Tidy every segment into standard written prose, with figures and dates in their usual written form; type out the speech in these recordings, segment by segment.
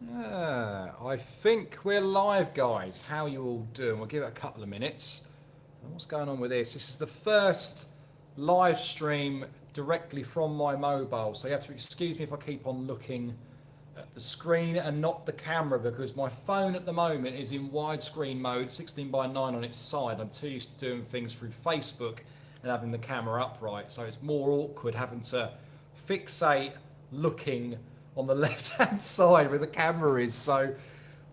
I think we're live, guys. How you all doing? We'll give it a couple of minutes. What's going on with this? This is the first live stream directly from my mobile, so you have to excuse me if I keep on looking at the screen and not the camera because my phone at the moment is in widescreen mode, 16 by 9 on its side. I'm too used to doing things through Facebook and having the camera upright, so it's more awkward having to fixate looking on the left hand side where the camera is. So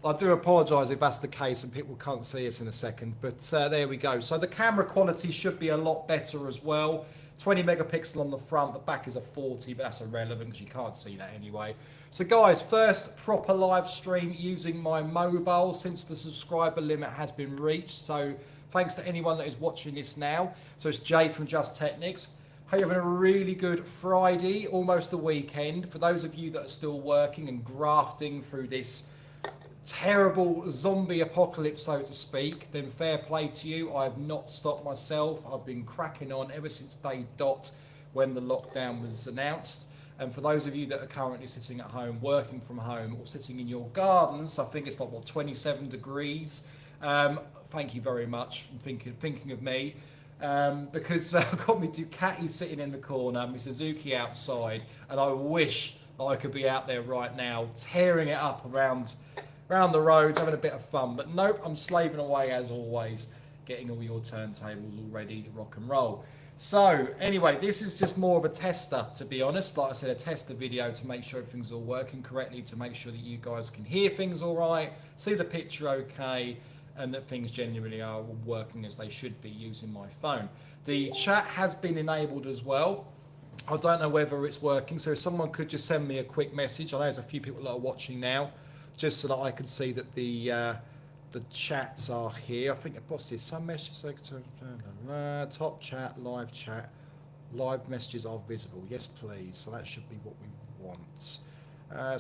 I do apologise if that's the case and people can't see us in a second, but there we go. So the camera quality should be a lot better as well. 20 megapixel on the front, the back is a 40, but that's irrelevant because you can't see that anyway. So guys, first proper live stream using my mobile since the subscriber limit has been reached. So thanks to anyone that is watching this now. So it's Jay from Just Technics. Hope you're having a really good Friday, almost the weekend. For those of you that are still working and grafting through this terrible zombie apocalypse, so to speak, then fair play to you. I have not stopped myself. I've been cracking on ever since day dot when the lockdown was announced. And for those of you that are currently sitting at home, working from home, or sitting in your gardens, I think it's like, what, 27 degrees. Thank you very much for thinking of me. Because I've got me Ducati sitting in the corner, my Suzuki outside, and I wish that I could be out there right now, tearing it up around the roads, having a bit of fun. But nope, I'm slaving away as always, getting all your turntables all ready to rock and roll. So anyway, this is just more of a tester, to be honest. Like I said, a tester video to make sure everything's all working correctly, to make sure that you guys can hear things all right, see the picture okay, and that things genuinely are working as they should be using my phone. The chat has been enabled as well. I don't know whether it's working, so if someone could just send me a quick message. I know there's a few people that are watching now, just so that I can see that the chats are here. I think I posted some messages. Top chat, live messages are visible. Yes, please. So that should be what we want.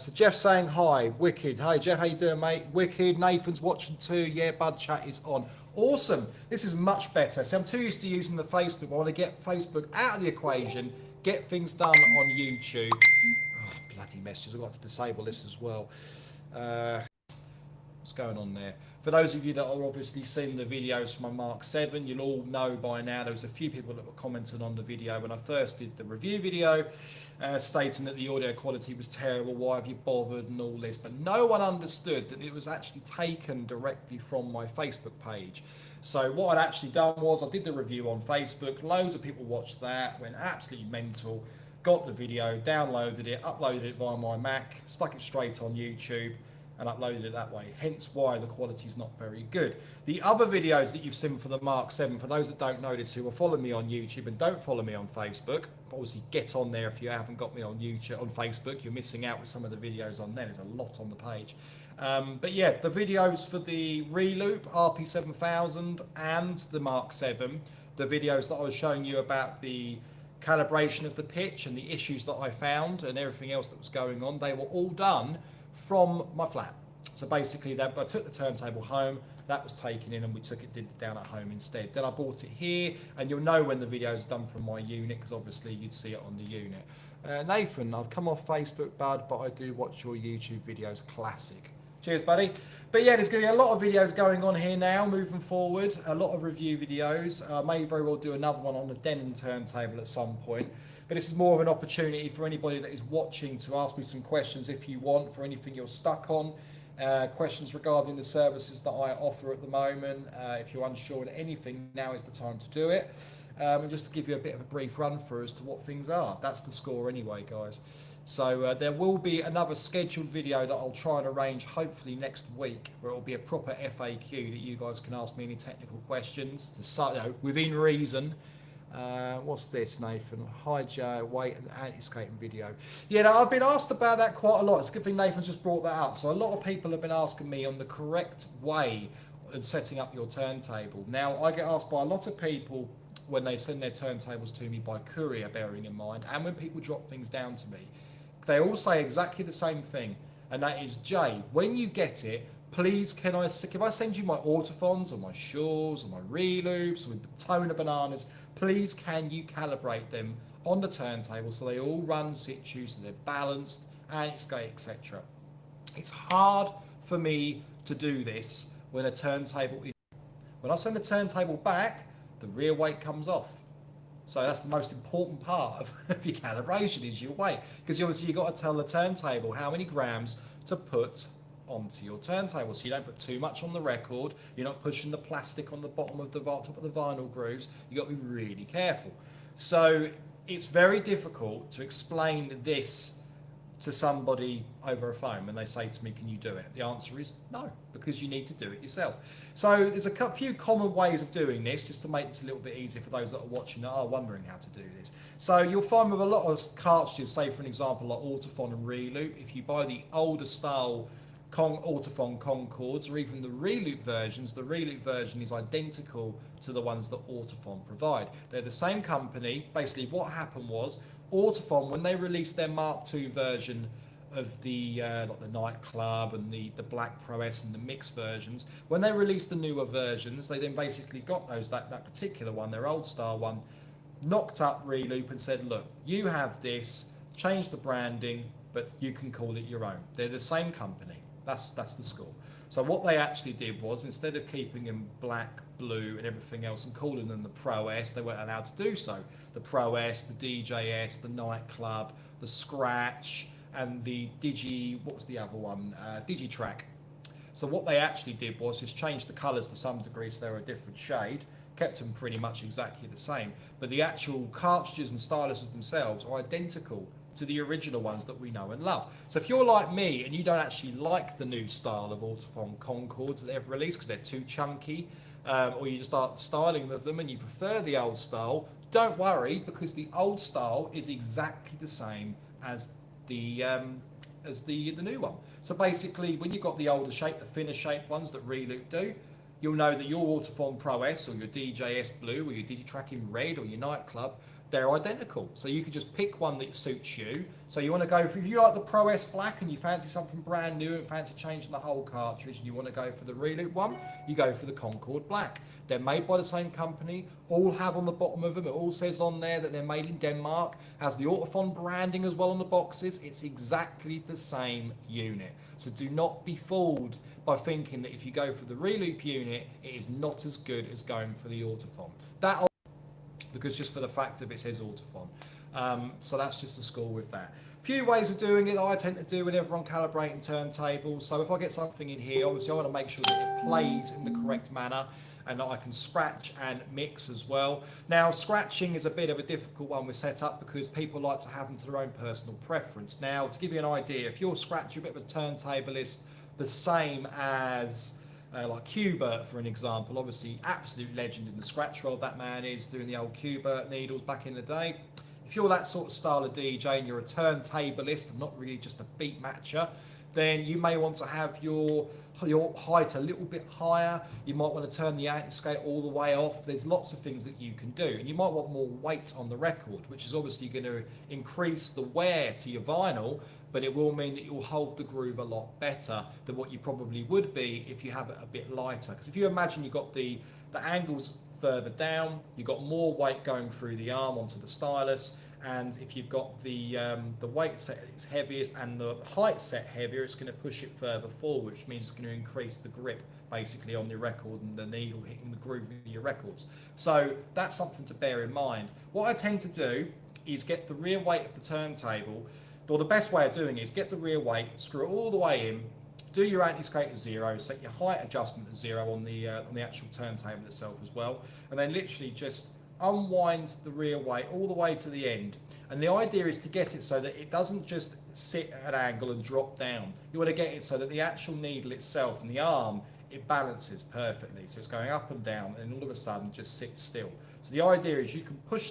So Jeff's saying hi, wicked. Hey Jeff, how you doing, mate? Wicked. Nathan's watching too. Yeah, bud, chat is on. Awesome. This is much better. See, I'm too used to using the Facebook. I want to get Facebook out of the equation, get things done on YouTube. Oh, bloody messages. I've got to disable this as well. What's going on there? For those of you that are obviously seeing the videos from my Mark 7, you'll all know by now there was a few people that were commenting on the video when I first did the review video, stating that the audio quality was terrible, why have you bothered and all this, but no one understood that it was actually taken directly from my Facebook page. So what I'd actually done was I did the review on Facebook, loads of people watched that, went absolutely mental, got the video, downloaded it, uploaded it via my Mac, stuck it straight on YouTube, and uploaded it that way, hence why the quality is not very good. The other videos that you've seen for the Mark 7, for those that don't know this, who are following me on YouTube and don't follow me on Facebook, obviously get on there if you haven't got me on YouTube, on Facebook, you're missing out with some of the videos on there, there's a lot on the page. But yeah, the videos for the Reloop, RP7000 and the Mark 7, the videos that I was showing you about the calibration of the pitch and the issues that I found and everything else that was going on, they were all done from my flat. So basically I took the turntable home, that was taken in and we did it down at home instead. Then I bought it here and you'll know when the video is done from my unit because obviously you'd see it on the unit. Nathan, I've come off Facebook, bud, but I do watch your YouTube videos, classic. Cheers, buddy. But yeah, there's going to be a lot of videos going on here now, moving forward. A lot of review videos. I may very well do another one on the Denon turntable at some point. But this is more of an opportunity for anybody that is watching to ask me some questions if you want, for anything you're stuck on. Questions regarding the services that I offer at the moment. If you're unsure on anything, now is the time to do it. And just to give you a bit of a brief run through as to what things are. That's the score anyway, guys. So there will be another scheduled video that I'll try and arrange hopefully next week, where it will be a proper FAQ that you guys can ask me any technical questions to, within reason. What's this, Nathan? Hi Joe, wait, an anti-skating video. Yeah, no, I've been asked about that quite a lot. It's a good thing Nathan's just brought that up. So a lot of people have been asking me on the correct way of setting up your turntable. Now, I get asked by a lot of people when they send their turntables to me by courier, bearing in mind, and when people drop things down to me. They all say exactly the same thing, and that is, Jay, when you get it, please can I send you my Autofons or my Shores or my Reloops with toner bananas, please can you calibrate them on the turntable so they all run situ, so they're balanced, anti-skate, etc. It's hard for me to do this when a turntable is... When I send the turntable back, the rear weight comes off. So that's the most important part of your calibration is your weight. Because obviously you've got to tell the turntable how many grams to put onto your turntable. So you don't put too much on the record. You're not pushing the plastic on the bottom of the top of the vinyl grooves. You've got to be really careful. So it's very difficult to explain this to somebody over a phone when they say to me, can you do it? The answer is no, because you need to do it yourself. So there's a few common ways of doing this, just to make this a little bit easier for those that are watching that are wondering how to do this. So you'll find with a lot of cartridges, say for an example like Autophon and Reloop, if you buy the older style Autophon Concords or even the Reloop versions, the Reloop version is identical to the ones that Autophon provide. They're the same company. Basically what happened was Autophon, when they released their Mark II version of the like the nightclub and the Black Pro S and the mixed versions, when they released the newer versions, they then basically got that particular one, their old style one, knocked up Reloop and said, look, you have this, change the branding, but you can call it your own. They're the same company. That's the score. So what they actually did was, instead of keeping them black, blue and everything else and calling them the Pro S, they weren't allowed to do so. The Pro S, the DJS, the Nightclub, the Scratch and the what was the other one? Digitrack. So what they actually did was just change the colours to some degree so they were a different shade, kept them pretty much exactly the same. But the actual cartridges and styluses themselves are identical to the original ones that we know and love. So if you're like me and you don't actually like the new style of Autophon Concords that they've released because they're too chunky, or you just start styling with them and you prefer the old style, don't worry, because the old style is exactly the same as the new one. So basically, when you've got the older shape, the thinner shape ones that Reloop do, you'll know that your Autophon Pro S or your DJS Blue or your Digitrack in red or your Nightclub, they're identical. So you can just pick one that suits you. So you want to go for, if you like the Pro S Black and you fancy something brand new and fancy changing the whole cartridge and you want to go for the Reloop one, you go for the Concord Black. They're made by the same company, all have on the bottom of them, it all says on there that they're made in Denmark, has the Autophon branding as well on the boxes. It's exactly the same unit. So do not be fooled by thinking that if you go for the Reloop unit, it is not as good as going for the Autophon. That because just for the fact that it says Autophon. So that's just the score with that. Few ways of doing it that I tend to do whenever I'm calibrating turntables. So if I get something in here, obviously I want to make sure that it plays in the correct manner and that I can scratch and mix as well. Now scratching is a bit of a difficult one with setup because people like to have them to their own personal preference. Now to give you an idea, if you're scratching a bit of a turntablist, the same as like Qbert for an example, obviously absolute legend in the scratch world that man is, doing the old Qbert needles back in the day. If you're that sort of style of DJ and you're a turntablist and not really just a beat matcher, then you may want to have your height a little bit higher. You might want to turn the anti-skate all the way off. There's lots of things that you can do, and you might want more weight on the record, which is obviously going to increase the wear to your vinyl, but it will mean that you'll hold the groove a lot better than what you probably would be if you have it a bit lighter. Because if you imagine you've got the angles further down, you've got more weight going through the arm onto the stylus, and if you've got the weight set is heaviest and the height set heavier, it's going to push it further forward, which means it's going to increase the grip basically on your record and the needle hitting the groove of your records. So that's something to bear in mind. What I tend to do is get the rear weight of the turntable, or the best way of doing it is get the rear weight, screw it all the way in, do your anti-skate to 0, set your height adjustment to 0 on the actual turntable itself as well, and then literally just unwind the rear weight all the way to the end. And the idea is to get it so that it doesn't just sit at an angle and drop down. You want to get it so that the actual needle itself and the arm, it balances perfectly. So it's going up and down and all of a sudden just sits still. So the idea is you can push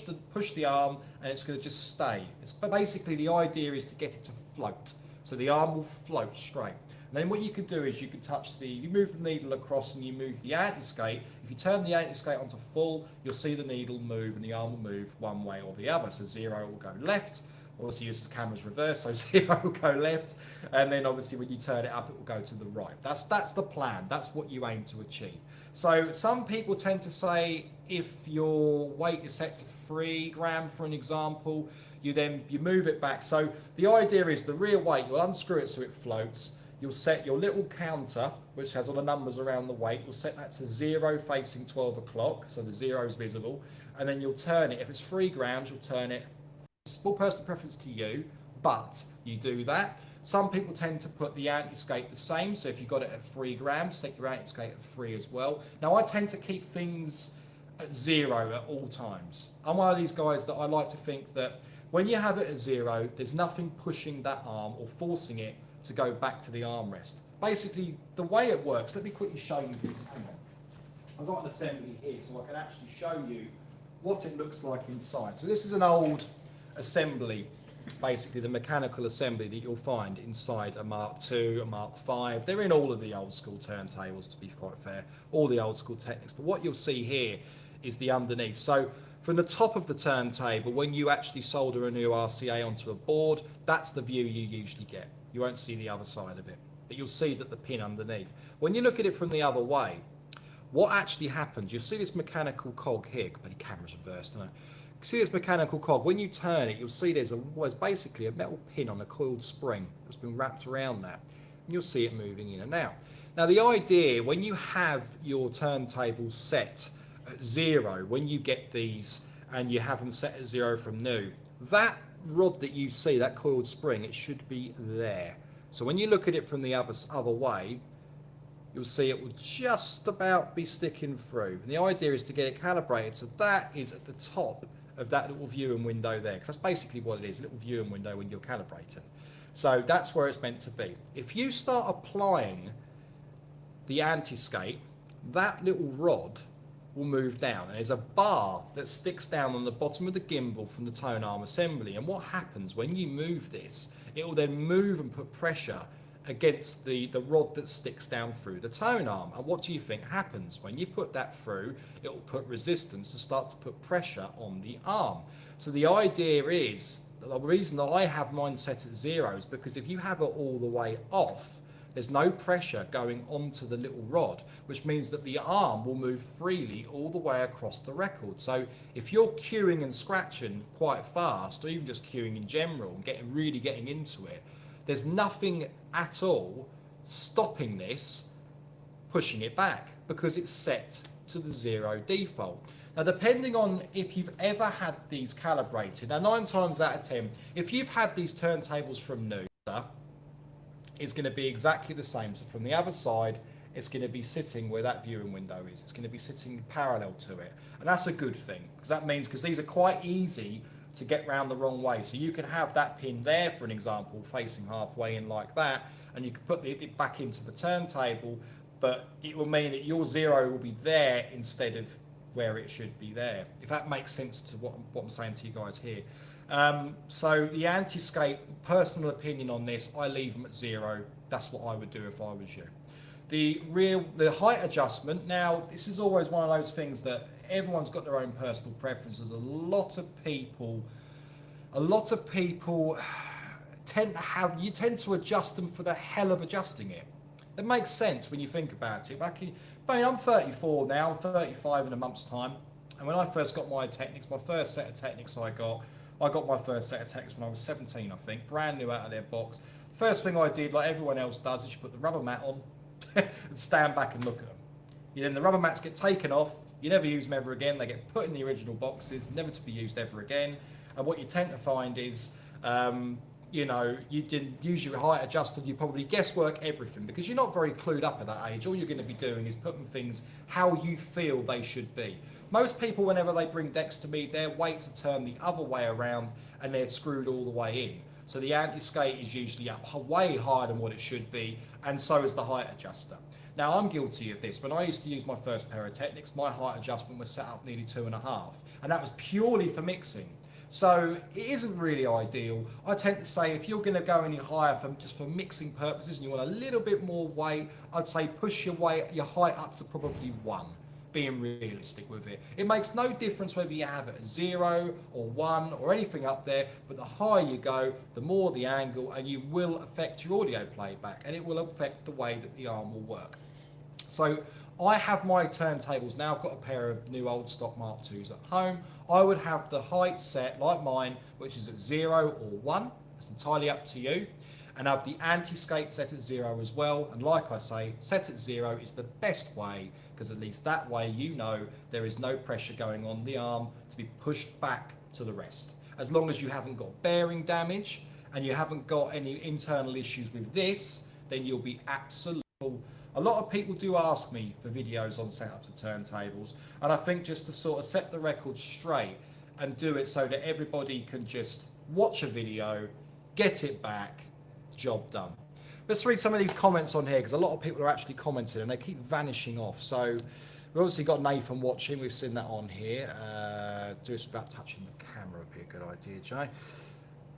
the arm and it's going to just stay. But basically the idea is to get it to float. So the arm will float straight. And then what you can do is you can you move the needle across and you move the anti-skate. If you turn the anti-skate onto full, you'll see the needle move and the arm will move one way or the other. So 0 will go left. Obviously, as the camera's reversed, so 0 will go left. And then obviously when you turn it up, it will go to the right. That's the plan. That's what you aim to achieve. So some people tend to say if your weight is set to 3 grams, for an example, you move it back. So the idea is the rear weight, you'll unscrew it so it floats. you'll set your little counter, which has all the numbers around the weight, you'll set that to 0 facing 12 o'clock, so the 0 is visible, and then you'll turn it. If it's 3 grams, you'll turn it, full personal preference to you, but you do that. Some people tend to put the anti-skate the same, so if you've got it at 3 grams, set your anti-skate at 3 as well. Now I tend to keep things at 0 at all times. I'm one of these guys that I like to think that when you have it at 0, there's nothing pushing that arm or forcing it to go back to the armrest. Basically, the way it works, let me quickly show you this. Hang on. I've got an assembly here so I can actually show you what it looks like inside. So this is an old assembly, basically the mechanical assembly that you'll find inside a Mark II, a Mark V. They're in all of the old school turntables, to be quite fair, all the old school Technics. But what you'll see here is the underneath. So from the top of the turntable, when you actually solder a new RCA onto a board, that's the view you usually get. You won't see the other side of it, but you'll see that the pin underneath. When you look at it from the other way, what actually happens, you'll see this mechanical cog here, but the camera's reversed, isn't it? See this mechanical cog, when you turn it, you'll see there's basically a metal pin on a coiled spring that's been wrapped around that, and you'll see it moving in and out. Now the idea, when you have your turntables set at 0, when you get these and you have them set at 0 from new, that rod that you see, that coiled spring, it should be there. So when you look at it from the other way, you'll see it will just about be sticking through. And the idea is to get it calibrated so that is at the top of that little viewing window there, because that's basically what it is, a little viewing window when you're calibrating. So that's where it's meant to be. If you start applying the anti-skate, that little rod will move down, and there's a bar that sticks down on the bottom of the gimbal from the tone arm assembly, and what happens when you move this, it will then move and put pressure against the rod that sticks down through the tone arm. And what do you think happens when you put that through? It will put resistance and start to put pressure on the arm. So the idea is, the reason that I have mine set at 0 is because if you have it all the way off, there's no pressure going onto the little rod, which means that the arm will move freely all the way across the record. So if you're cueing and scratching quite fast, or even just cueing in general and really getting into it, there's nothing at all stopping this, pushing it back, because it's set to the 0 default. Now, depending on if you've ever had these calibrated, now 9 times out of 10, if you've had these turntables from new, it's going to be exactly the same. So from the other side, it's going to be sitting where that viewing window is. It's going to be sitting parallel to it. And that's a good thing, because that means, because these are quite easy to get round the wrong way. So you can have that pin there, for an example, facing halfway in like that, and you can put it back into the turntable, but it will mean that your 0 will be there instead of where it should be there, if that makes sense to what I'm saying to you guys here. So the anti-skate, personal opinion on this, I leave them at 0. That's what I would do if I was you. The height adjustment, now this is always one of those things that everyone's got their own personal preferences. A lot of people tend to adjust them for the hell of adjusting it. It makes sense when you think about it. I'm 34 now, I'm 35 in a month's time, and when I first got my Technics, my first set of Technics I got my first set of Technics when I was 17, I think, brand new out of their box. First thing I did, like everyone else does, is you put the rubber mat on and stand back and look at them. Then the rubber mats get taken off, you never use them ever again, they get put in the original boxes, never to be used ever again. And what you tend to find is, you can use your height adjuster, you probably guesswork everything, because you're not very clued up at that age. All you're going to be doing is putting things how you feel they should be. Most people, whenever they bring decks to me, their weights are turned the other way around and they're screwed all the way in. So the anti-skate is usually up way higher than what it should be, and so is the height adjuster. Now, I'm guilty of this. When I used to use my first pair of Technics, my height adjustment was set up nearly 2.5, and that was purely for mixing. So it isn't really ideal. I tend to say if you're going to go any higher just for mixing purposes and you want a little bit more weight, I'd say push your height up to probably 1, being realistic with it. It makes no difference whether you have it at 0 or 1 or anything up there, but the higher you go, the more the angle, and you will affect your audio playback, and it will affect the way that the arm will work. So I have my turntables now. I've got a pair of new old stock Mark IIs at home. I would have the height set like mine, which is at 0 or 1. It's entirely up to you. and have the anti-skate set at 0 as well. And like I say, set at 0 is the best way, because at least that way you know there is no pressure going on the arm to be pushed back to the rest. As long as you haven't got bearing damage and you haven't got any internal issues with this, then you'll be absolutely. A lot of people do ask me for videos on setups of turntables, and I think just to sort of set the record straight and do it so that everybody can just watch a video, get it back, job done. Let's read some of these comments on here, because a lot of people are actually commenting and they keep vanishing off. So we've obviously got Nathan watching, we've seen that on here. Do this without touching the camera would be a good idea, Jay.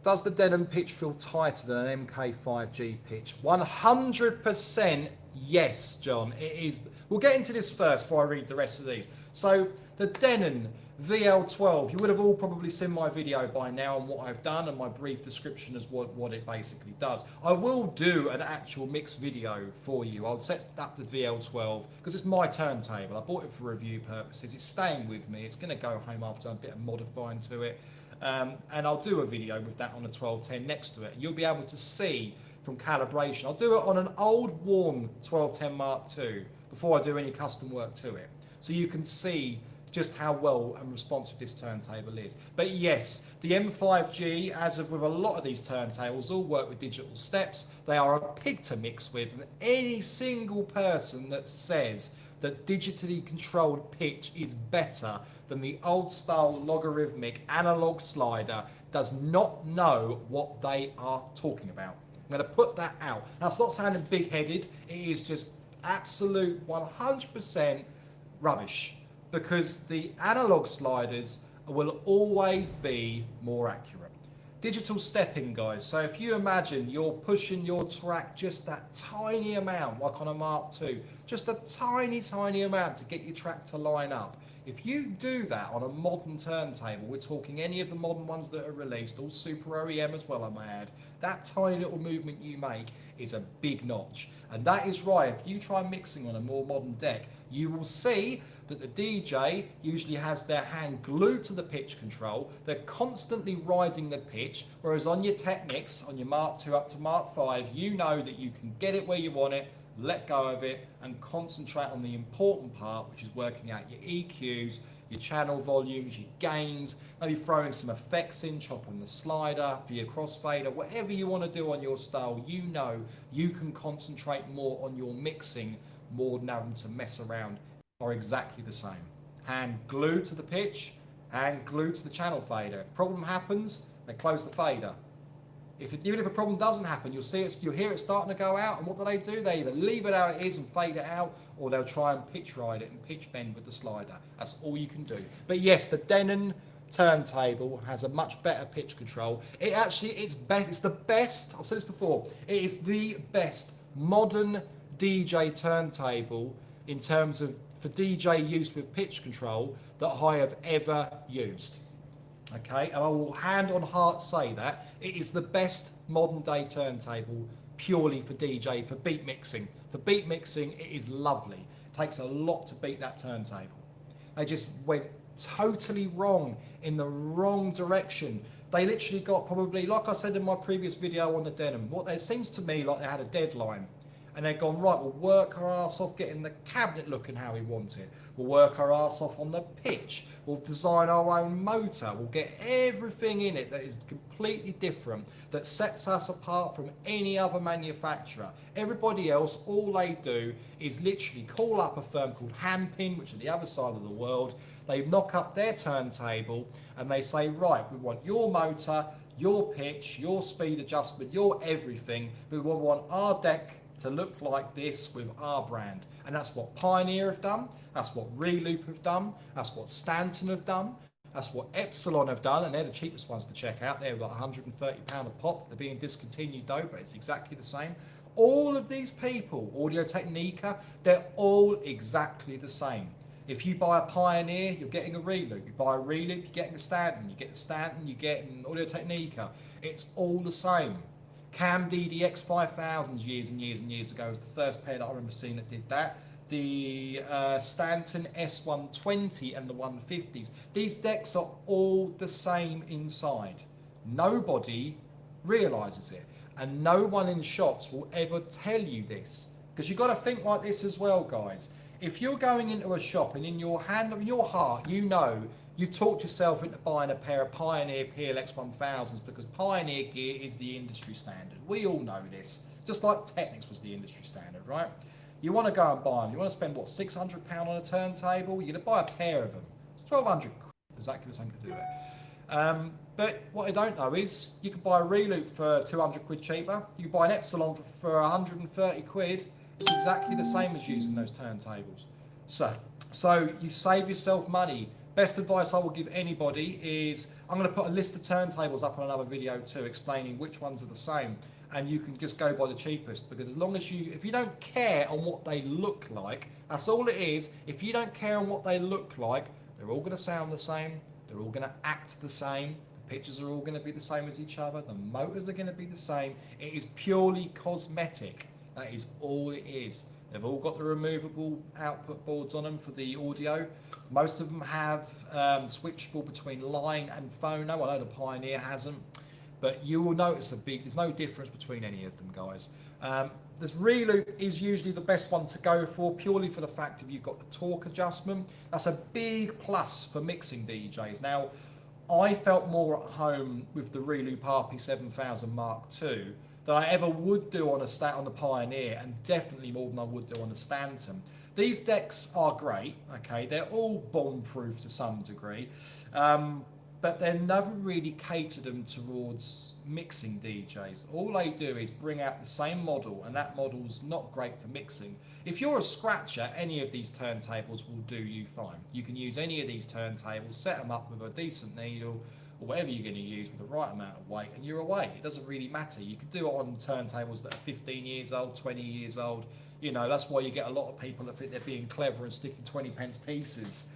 Does the denim pitch feel tighter than an MK5G pitch? 100% yes, John. It is. We'll get into this first before I read the rest of these. So the Denon VL12, you would have all probably seen my video by now on what I've done and my brief description as what it basically does. I will do an actual mixed video for you. I'll set up the VL12 because it's my turntable. I bought it for review purposes. It's staying with me. It's going to go home after a bit of modifying to it. And I'll do a video with that on a 1210 next to it. You'll be able to see from calibration. I'll do it on an old worn 1210 Mark II before I do any custom work to it. So you can see just how well and responsive this turntable is. But yes, the M5G, as of with a lot of these turntables, all work with digital steps. They are a pig to mix with. And any single person that says that digitally controlled pitch is better than the old style logarithmic analog slider does not know what they are talking about. I'm going to put that out. Now, it's not sounding big-headed. It is just absolute 100% rubbish, because the analog sliders will always be more accurate. Digital stepping, guys. So if you imagine you're pushing your track just that tiny amount, like on a Mark II, just a tiny, tiny amount to get your track to line up. If you do that on a modern turntable, we're talking any of the modern ones that are released, all super OEM as well, I may add, that tiny little movement you make is a big notch. And that is right. If you try mixing on a more modern deck, you will see that the DJ usually has their hand glued to the pitch control. They're constantly riding the pitch, whereas on your Technics, on your Mark II up to Mark V, you know that you can get it where you want it, let go of it, and concentrate on the important part, which is working out your EQs, your channel volumes, your gains, maybe throwing some effects in, chopping the slider for your crossfader, whatever you want to do on your style. You know you can concentrate more on your mixing more than having to mess around. Are exactly the same. Hand glued to the pitch, hand glued to the channel fader. If a problem happens, they close the fader. Even if a problem doesn't happen, you'll hear it starting to go out, and what do? They either leave it how it is and fade it out, or they'll try and pitch ride it and pitch bend with the slider. That's all you can do. But yes, the Denon turntable has a much better pitch control. It's the best, I've said this before, it is the best modern DJ turntable in terms of for DJ use with pitch control that I have ever used. Okay, and I will hand on heart say that it is the best modern day turntable purely for DJ, for beat mixing. For beat mixing, it is lovely. It takes a lot to beat that turntable. They just went totally wrong, in the wrong direction. They literally got probably, like I said in my previous video on the Denim, it seems to me like they had a deadline. And they've gone, right, we'll work our arse off getting the cabinet looking how we want it. We'll work our arse off on the pitch. We'll design our own motor. We'll get everything in it that is completely different, that sets us apart from any other manufacturer. Everybody else, all they do is literally call up a firm called Hampin, which is the other side of the world. They knock up their turntable and they say, right, we want your motor, your pitch, your speed adjustment, your everything. We want our deck to look like this with our brand. And that's what Pioneer have done, that's what Reloop have done, that's what Stanton have done, that's what Epsilon have done, and they're the cheapest ones to check out. They're like £130 a pop. They're being discontinued though, but it's exactly the same. All of these people, Audio Technica, they're all exactly the same. If you buy a Pioneer, you're getting a Reloop. You buy a Reloop, you're getting a Stanton. You get the Stanton, you're getting Audio Technica. It's all the same. Cam DDX 5000s years and years and years ago was the first pair that I remember seeing that did that. The Stanton S120 and the 150s. These decks are all the same inside. Nobody realises it. And no one in shops will ever tell you this. Because you've got to think like this as well, guys. If you're going into a shop and in your hand, in your heart, you know you've talked yourself into buying a pair of Pioneer PLX 1000s because Pioneer gear is the industry standard. We all know this. Just like Technics was the industry standard, right? You want to go and buy them. You want to spend, what, £600 on a turntable? You're going to buy a pair of them. It's 1,200 quid. Exactly the same to do it. But what I don't know is you can buy a reloop for 200 quid cheaper. You can buy an Epsilon for 130 quid. It's exactly the same as using those turntables. So you save yourself money. Best advice I will give anybody is, I'm going to put a list of turntables up on another video too, explaining which ones are the same. And you can just go by the cheapest, because as long as if you don't care on what they look like, that's all it is. If you don't care on what they look like, they're all going to sound the same. They're all going to act the same. The pictures are all going to be the same as each other. The motors are going to be the same. It is purely cosmetic. That is all it is. They've all got the removable output boards on them for the audio. Most of them have switchable between line and phono. I know the Pioneer has them. But you will notice there's no difference between any of them, guys. This reloop is usually the best one to go for, purely for the fact that you've got the torque adjustment. That's a big plus for mixing DJs. Now, I felt more at home with the reloop RP7000 Mark II than I ever would do on the Pioneer, and definitely more than I would do on the Stanton. These decks are great, okay? They're all bomb-proof to some degree. But they never really cater them towards mixing DJs. All they do is bring out the same model, and that model's not great for mixing. If you're a scratcher, any of these turntables will do you fine. You can use any of these turntables, set them up with a decent needle, or whatever you're going to use with the right amount of weight, and you're away. It doesn't really matter. You can do it on turntables that are 15 years old, 20 years old. You know, that's why you get a lot of people that think they're being clever and sticking 20p pieces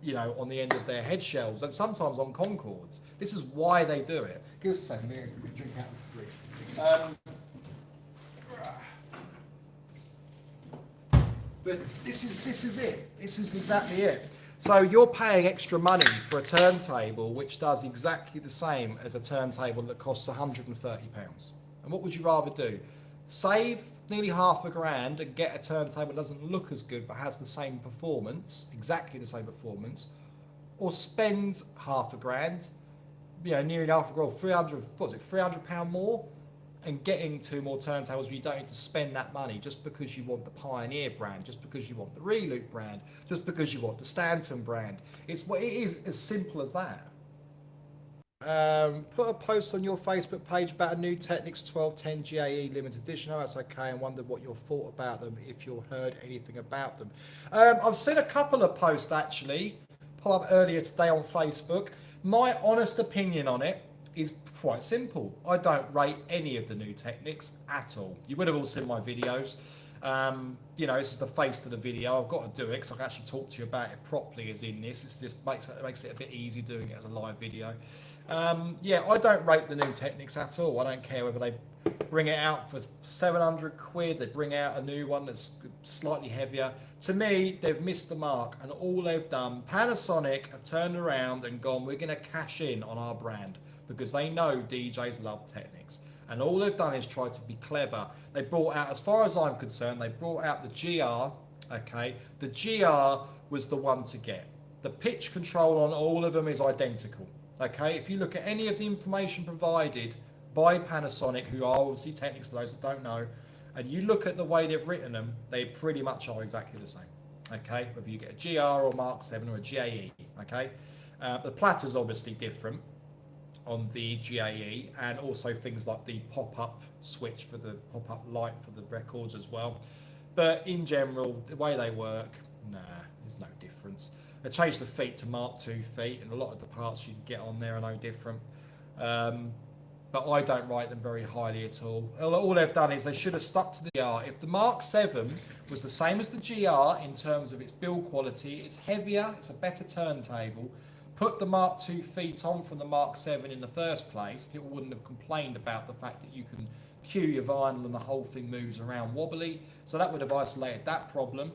you know, on the end of their head shelves, and sometimes on Concords. This is why they do it. Give us a second, here, we can drink out of the fridge. But this is it. This is exactly it. So you're paying extra money for a turntable which does exactly the same as a turntable that costs £130. And what would you rather do? Save nearly £500 and get a turntable that doesn't look as good but has the same performance, exactly the same performance, or spend £500, you know, nearly £300 more, and getting two more turntables where you don't need to spend that money just because you want the Pioneer brand, just because you want the Reloop brand, just because you want the Stanton brand. It is as simple as that. Put a post on your Facebook page about a new Technics 1210 GAE limited edition. Oh, that's okay, and wondered what your thought about them, if you've heard anything about them. I've seen a couple of posts actually pop up earlier today on Facebook. My honest opinion on it is quite simple. I don't rate any of the new Technics at all. You would have all seen my videos. You know, this is the face to the video. I've got to do it because I can actually talk to you about it properly as in this. It just makes it a bit easier doing it as a live video. Yeah, I don't rate the new Technics at all. I don't care whether they bring it out for 700 quid, they bring out a new one that's slightly heavier. To me, they've missed the mark, and all they've done, Panasonic have turned around and gone, we're going to cash in on our brand, because they know DJs love Technics. And all they've done is try to be clever. They brought out, as far as I'm concerned, they brought out the GR, okay? The GR was the one to get. The pitch control on all of them is identical, okay? If you look at any of the information provided by Panasonic, who are obviously Technics for those that don't know, and you look at the way they've written them, they pretty much are exactly the same, okay? Whether you get a GR or Mark 7 or a GAE, okay? The Platter's obviously different on the GAE, and also things like the pop-up switch for the pop-up light for the records as well. But in general, the way they work, nah, there's no difference. They changed the feet to Mark II feet, and a lot of the parts you can get on there are no different. But I don't rate them very highly at all. All they've done is they should have stuck to the GR. If the Mark 7 was the same as the GR in terms of its build quality, it's heavier, it's a better turntable, put the Mark II feet on from the Mark 7 in the first place, people wouldn't have complained about the fact that you can cue your vinyl and the whole thing moves around wobbly. So that would have isolated that problem.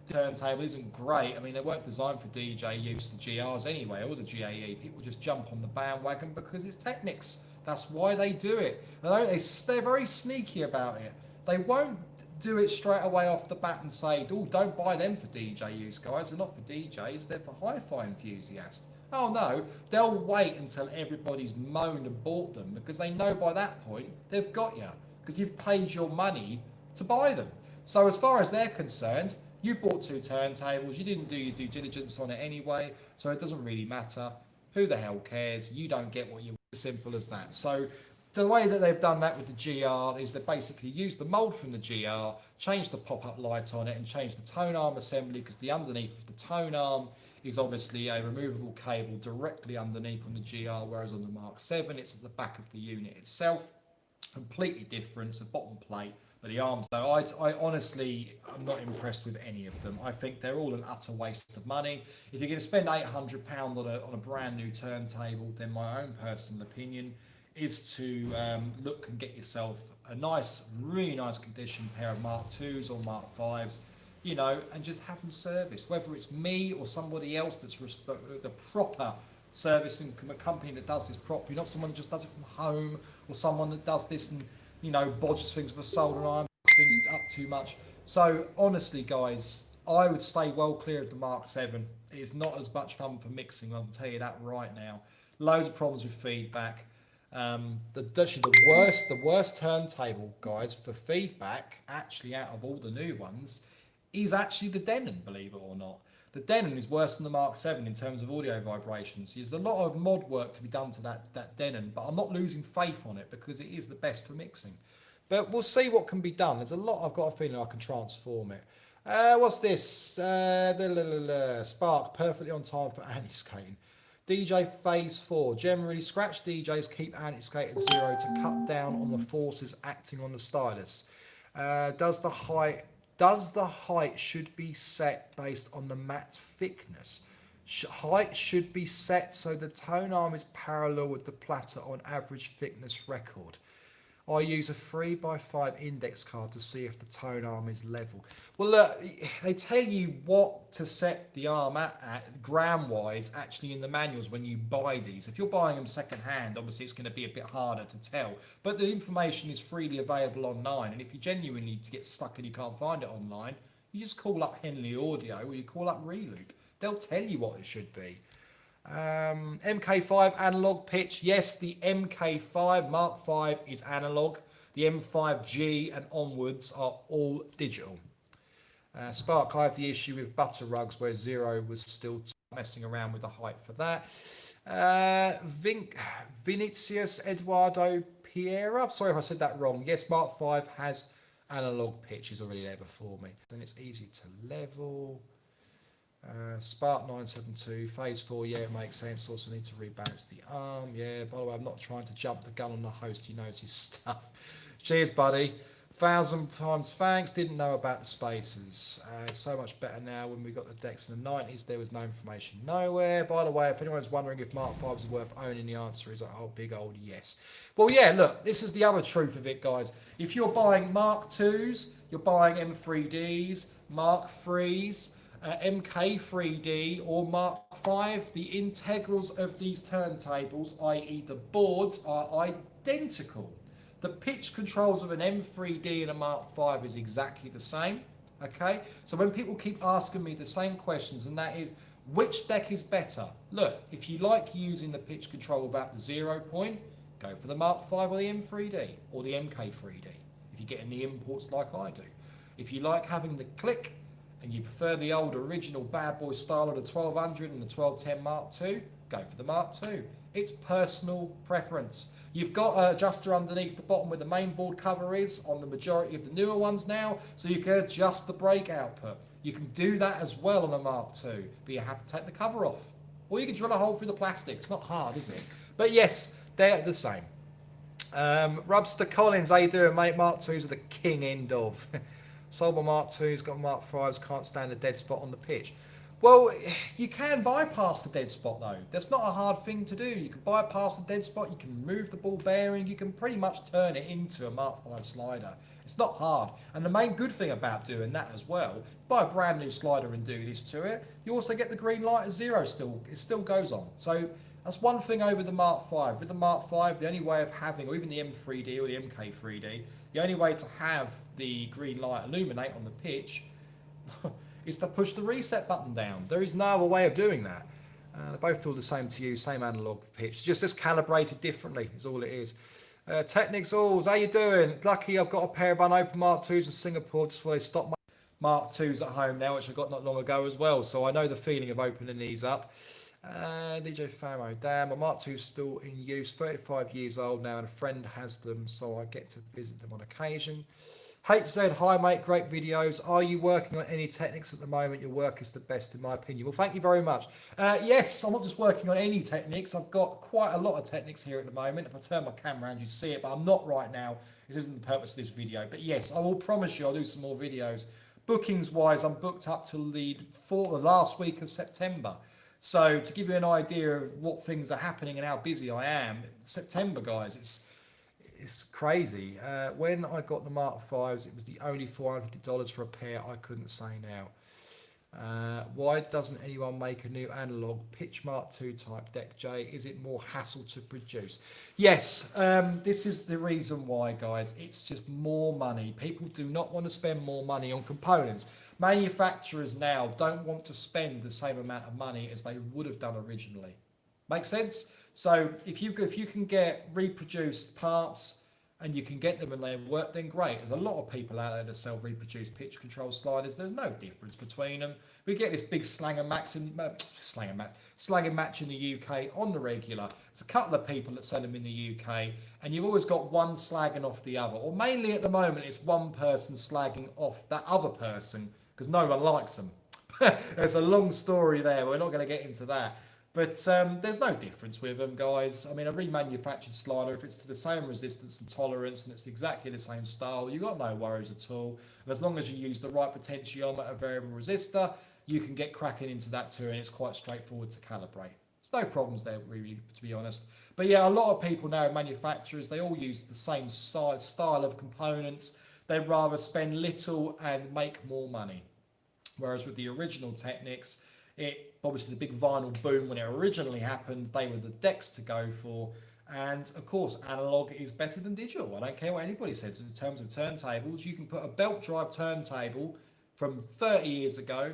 The turntable isn't great. I mean, they weren't designed for DJ use, the GRs anyway, or the GAE. People just jump on the bandwagon because it's Technics. That's why they do it. They're very sneaky about it. They won't do it straight away off the bat and say, oh, don't buy them for DJ use, guys. They're not for DJs, they're for hi-fi enthusiasts. Oh no, they'll wait until everybody's moaned and bought them because they know by that point they've got you because you've paid your money to buy them. So as far as they're concerned, you bought 2 turntables, you didn't do your due diligence on it anyway, so it doesn't really matter. Who the hell cares? You don't get what you want. Simple as that. So the way that they've done that with the GR is they basically used the mould from the GR, changed the pop-up light on it and changed the tone arm assembly because the underneath of the tone arm is obviously a removable cable directly underneath on the GR, whereas on the Mark 7 it's at the back of the unit itself. Completely different. It's a bottom plate, but the arms though, I honestly I'm not impressed with any of them. I think they're all an utter waste of money. If you're going to spend £800 on a brand new turntable, then my own personal opinion is to look and get yourself a nice, really nice condition pair of Mark 2s or Mark 5s, you know, and just have them serviced. Whether it's me or somebody else that's the proper servicing company that does this properly, not someone that just does it from home or someone that does this and, you know, bodges things with a soldering iron, things up too much. So honestly, guys, I would stay well clear of the Mark 7. It is not as much fun for mixing, I'll tell you that right now. Loads of problems with feedback. The worst turntable, guys, for feedback, actually out of all the new ones, is actually the Denon, believe it or not. The Denon is worse than the Mark 7 in terms of audio vibrations. There's a lot of mod work to be done to that Denon, but I'm not losing faith on it because it is the best for mixing. But we'll see what can be done. There's a lot, I've got a feeling I can transform it. What's this? Spark, perfectly on time for anti-skating. DJ Phase 4. Generally, scratch DJs keep anti-skate at 0 to cut down on the forces acting on the stylus. Does the height should be set based on the mat's thickness? Height should be set so the tone arm is parallel with the platter on average thickness record. I use a 3x5 index card to see if the tone arm is level. Well, look, they tell you what to set the arm at gram-wise, actually in the manuals when you buy these. If you're buying them second-hand, obviously it's going to be a bit harder to tell. But the information is freely available online, and if you genuinely get stuck and you can't find it online, you just call up Henley Audio or you call up Reloop. They'll tell you what it should be. MK5 analog pitch. Yes, the MK5 Mark 5 is analog. The M5G and onwards are all digital. Spark, I have the issue with butter rugs where 0 was still messing around with the height for that. Vinicius Eduardo Piera. Sorry if I said that wrong. Yes, Mark 5 has analog pitch. Is already there before me. And it's easy to level. Spark 972 phase 4, yeah, it makes sense. Also need to rebalance the arm. Yeah, by the way, I'm not trying to jump the gun on the host, he knows his stuff. Cheers, buddy. 1,000 times thanks. Didn't know about the spacers. It's so much better now. When we got the decks in the 90s, there was no information nowhere. By the way, if anyone's wondering if Mark 5s are worth owning, the answer is a big old yes. Well, yeah, look, this is the other truth of it, guys. If you're buying Mark 2s, you're buying M3Ds, Mark 3s, MK3D or Mark 5, the integrals of these turntables, i.e. the boards, are identical. The pitch controls of an M3D and a Mark 5 is exactly the same. Okay, so when people keep asking me the same questions, and that is, which deck is better? Look, if you like using the pitch control without the 0 point, go for the Mark 5 or the M3D or the MK3D, if you're getting the imports like I do. If you like having the click, and you prefer the old original bad boy style of the 1200 and the 1210 Mark II, go for the Mark II. It's personal preference. You've got an adjuster underneath the bottom where the main board cover is on the majority of the newer ones now, so you can adjust the brake output. You can do that as well on a Mark II, but you have to take the cover off. Or you can drill a hole through the plastic. It's not hard, is it? But yes, they're the same. Rubster Collins, how you doing, mate? Mark IIs are the king end of. Sold my Mark IIs, got Mark 5s, can't stand a dead spot on the pitch. Well, you can bypass the dead spot though. That's not a hard thing to do. You can bypass the dead spot, you can remove the ball bearing, you can pretty much turn it into a Mark 5 slider. It's not hard. And the main good thing about doing that as well, buy a brand new slider and do this to it, you also get the green light at 0 still. It still goes on. So That's one thing over the Mark V. With the Mark V, the only way of having, or even the M3D or the MK3D, the only way to have the green light illuminate on the pitch is to push the reset button down. There is no other way of doing that. They both feel the same to you, same analog pitch, just calibrated differently is all it is. Technics Alls, how you doing? Lucky I've got a pair of unopened Mark IIs in Singapore just before they stop my Mark IIs at home now, which I got not long ago as well, so I know the feeling of opening these up. DJ Famo, damn, my Mark II's still in use, 35 years old now, and a friend has them, so I get to visit them on occasion. HZ, hi mate, great videos. Are you working on any Technics at the moment? Your work is the best in my opinion. Well, thank you very much. Yes, I'm not just working on any Technics. I've got quite a lot of Technics here at the moment. If I turn my camera around, you see it, but I'm not right now. It isn't the purpose of this video. But yes, I will promise you I'll do some more videos. Bookings wise, I'm booked up till the last week of September. So to give you an idea of what things are happening and how busy I am, September, guys, it's crazy. When I got the Mark V's, it was the only $450 for a pair. I couldn't say now. Why doesn't anyone make a new analog pitch Mark II type deck, Jay? Is it more hassle to produce? Yes, this is the reason why, guys. It's just more money. People do not want to spend more money on components. Manufacturers now don't want to spend the same amount of money as they would have done originally. Make sense? So if you can get reproduced parts and you can get them and they work, then great. There's a lot of people out there that sell reproduced pitch control sliders. There's no difference between them. We get this big slang and match in the UK on the regular. There's a couple of people that sell them in the UK, and you've always got one slagging off the other. Or mainly at the moment, it's one person slagging off that other person because no one likes them. There's a long story there. We're not going to get into that. But there's no difference with them, guys. I mean, a remanufactured slider, if it's to the same resistance and tolerance and it's exactly the same style, you've got no worries at all. And as long as you use the right potentiometer variable resistor, you can get cracking into that too, and it's quite straightforward to calibrate. There's no problems there, really, to be honest. But yeah, a lot of people now, manufacturers, they all use the same style of components. They'd rather spend little and make more money. Whereas with the original Technics, obviously the big vinyl boom when it originally happened, they were the decks to go for. And of course, analog is better than digital. I don't care what anybody says. In terms of turntables, you can put a belt drive turntable from 30 years ago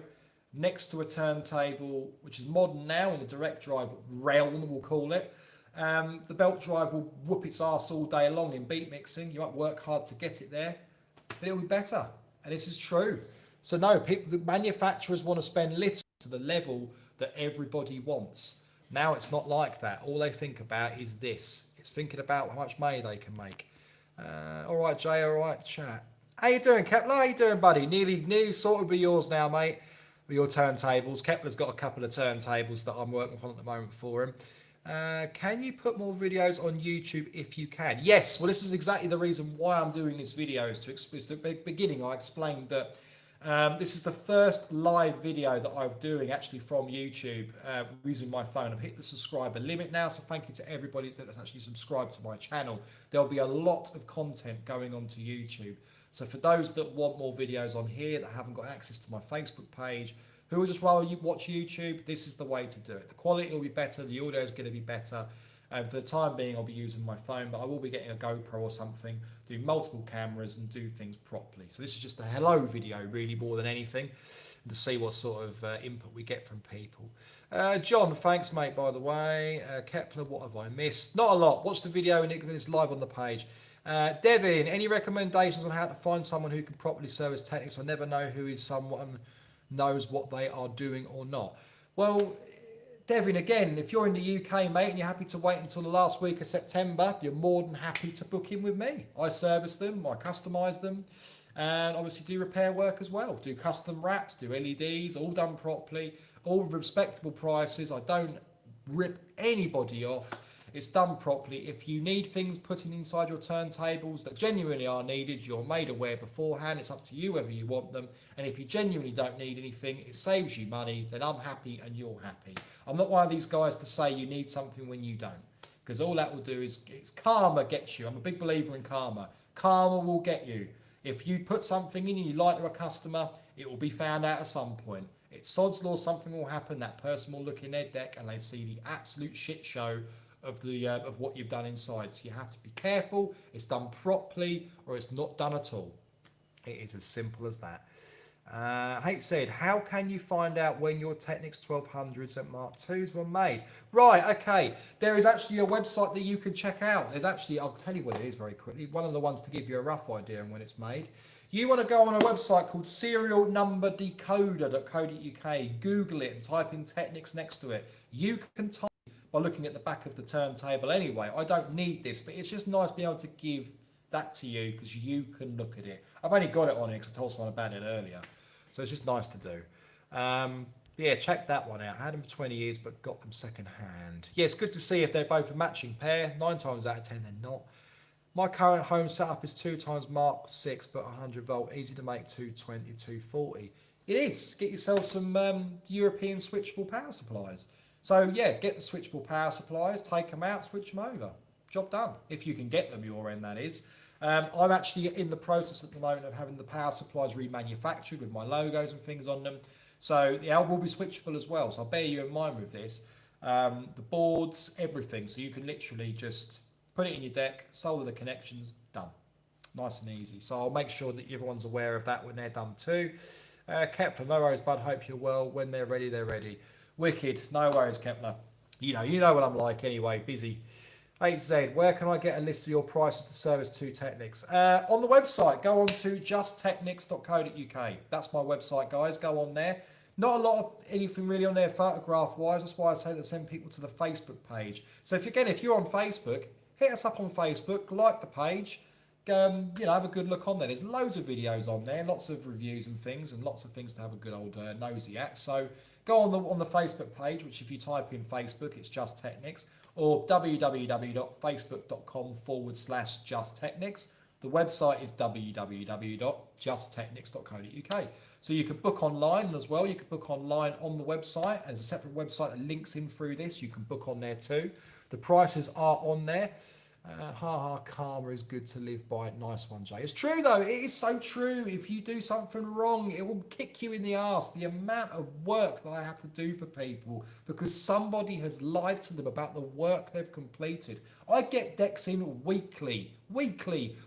next to a turntable which is modern now in the direct drive realm, we'll call it. The belt drive will whoop its arse all day long in beat mixing. You might work hard to get it there, but it'll be better. And this is true. So no, the manufacturers want to spend little to the level that everybody wants. Now it's not like that. All they think about is this. It's thinking about how much money they can make. All right, Jay. All right, chat. How you doing, Kepler? How you doing, buddy? Nearly sorted with yours now, mate. With your turntables. Kepler's got a couple of turntables that I'm working on at the moment for him. Can you put more videos on YouTube if you can? Yes. Well, this is exactly the reason why I'm doing this video. Is to the beginning, I explained that this is the first live video that I'm doing actually from YouTube using my phone. I've hit the subscriber limit now, so thank you to everybody that's actually subscribed to my channel. There'll be a lot of content going on to YouTube. So for those that want more videos on here that haven't got access to my Facebook page, who would just rather watch YouTube, this is the way to do it. The quality will be better, the audio is going to be better. And for the time being, I'll be using my phone, but I will be getting a GoPro or something, do multiple cameras and do things properly. So this is just a hello video, really, more than anything, and to see what sort of input we get from people. John, thanks, mate, by the way. Kepler, what have I missed? Not a lot. Watch the video and it's live on the page. Devin, any recommendations on how to find someone who can properly service Technics? I never know who is someone knows what they are doing or not. Well, Devin, again, if you're in the UK, mate, and you're happy to wait until the last week of September, you're more than happy to book in with me. I service them, I customise them, and obviously do repair work as well. Do custom wraps, do LEDs, all done properly, all with respectable prices. I don't rip anybody off. It's done properly. If you need things putting inside your turntables that genuinely are needed, you're made aware beforehand. It's up to you whether you want them. And if you genuinely don't need anything, it saves you money, then I'm happy and you're happy. I'm not one of these guys to say you need something when you don't. Because all that will do is karma gets you. I'm a big believer in karma. Karma will get you. If you put something in and you lie to a customer, it will be found out at some point. It's sod's law, something will happen, that person will look in their deck and they see the absolute shit show of the of what you've done inside. So you have to be careful, it's done properly or it's not done at all. It is as simple as that. H said, how can you find out when your Technics 1200s and Mark IIs were made? Right, okay. There is actually a website that you can check out. There's actually, I'll tell you what it is very quickly. One of the ones to give you a rough idea on when it's made. You want to go on a website called serialnumberdecoder.co.uk. Google it and type in Technics next to it. You can type by looking at the back of the turntable anyway. I don't need this, but it's just nice being able to give that to you because you can look at it. I've only got it on it because I told someone about it earlier, so it's just nice to do. Yeah, check that one out. I had them for 20 years but got them second hand. Yeah, it's good to see if they're both a matching pair. 9 times out of 10 they're not. My current home setup is 2 times Mark 6 but 100 volt, easy to make 220, 240. It is. Get yourself some European switchable power supplies. So yeah, get the switchable power supplies, take them out, switch them over. Job done. If you can get them your end, that is. I'm actually in the process at the moment of having the power supplies remanufactured with my logos and things on them. So the L will be switchable as well. So I'll bear you in mind with this. The boards, everything. So you can literally just put it in your deck, solder the connections, done. Nice and easy. So I'll make sure that everyone's aware of that when they're done too. Kepler, no worries, bud. Hope you're well. When they're ready, they're ready. Wicked. No worries, Kepler. You know what I'm like anyway. Busy. HZ, where can I get a list of your prices to service to Technics? On the website, go on to justtechnics.co.uk. That's my website, guys. Go on there. Not a lot of anything really on there photograph-wise. That's why I say to send people to the Facebook page. So if you're on Facebook, hit us up on Facebook, like the page. Have a good look on there. There's loads of videos on there, lots of reviews and things to have a good old nosy at. So go on the Facebook page, which if you type in Facebook, it's Just Technics, or www.facebook.com/justtechnics. The website is www.justtechnics.co.uk. So you can book online as well. You can book online on the website. There's a separate website that links in through this. You can book on there too. The prices are on there. Karma is good to live by. Nice one, Jay. It's true though. It is so true. If you do something wrong, it will kick you in the arse. The amount of work that I have to do for people because somebody has lied to them about the work they've completed. I get decks in weekly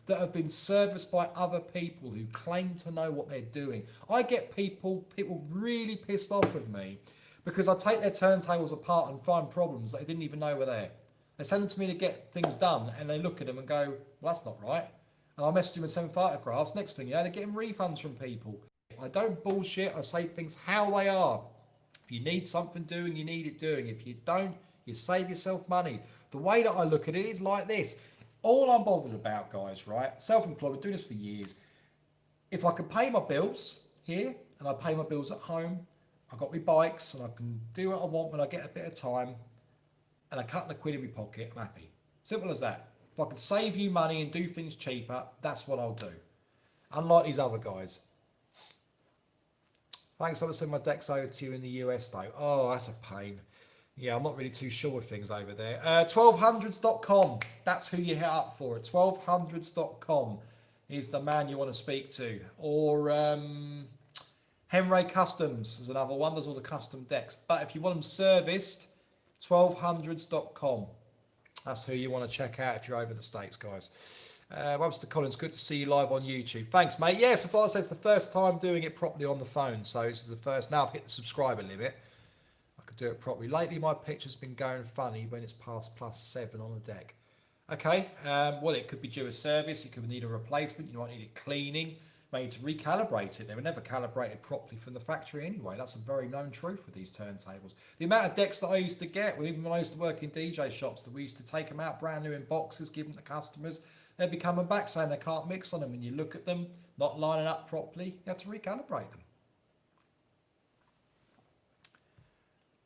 that have been serviced by other people who claim to know what they're doing. I get people really pissed off with me because I take their turntables apart and find problems that they didn't even know were there. They send them to me to get things done, and they look at them and go, well, that's not right. And I'll message them and send photographs. Next thing you know, they're getting refunds from people. I don't bullshit. I say things how they are. If you need something doing, you need it doing. If you don't, you save yourself money. The way that I look at it is like this. All I'm bothered about, guys, right? Self-employed, been doing this for years. If I can pay my bills here, and I pay my bills at home, I've got my bikes, and I can do what I want when I get a bit of time, and a couple of quid in my pocket, I'm happy. Simple as that. If I can save you money and do things cheaper, that's what I'll do. Unlike these other guys. Thanks for sending my decks over to you in the US though. Oh, that's a pain. Yeah, I'm not really too sure with things over there. 1200s.com. That's who you hit up for. 1200s.com is the man you want to speak to. Or Hemray Customs is another one. Does all the custom decks. But if you want them serviced, 1200s.com. That's who you want to check out if you're over the States, guys. Webster Collins, good to see you live on YouTube. Thanks, mate. Yes, I thought I said it's the first time doing it properly on the phone. So this is the first. Now I've hit the subscriber limit. I could do it properly. Lately, my picture's been going funny when it's past +7 on the deck. Okay, well, it could be due a service. You could need a replacement. You might need it cleaning. May need to recalibrate it. They were never calibrated properly from the factory anyway. That's a very known truth with these turntables. The amount of decks that I used to get, even when I used to work in DJ shops, that we used to take them out brand new in boxes, give them to customers. They'd be coming back saying they can't mix on them. When you look at them, not lining up properly, you have to recalibrate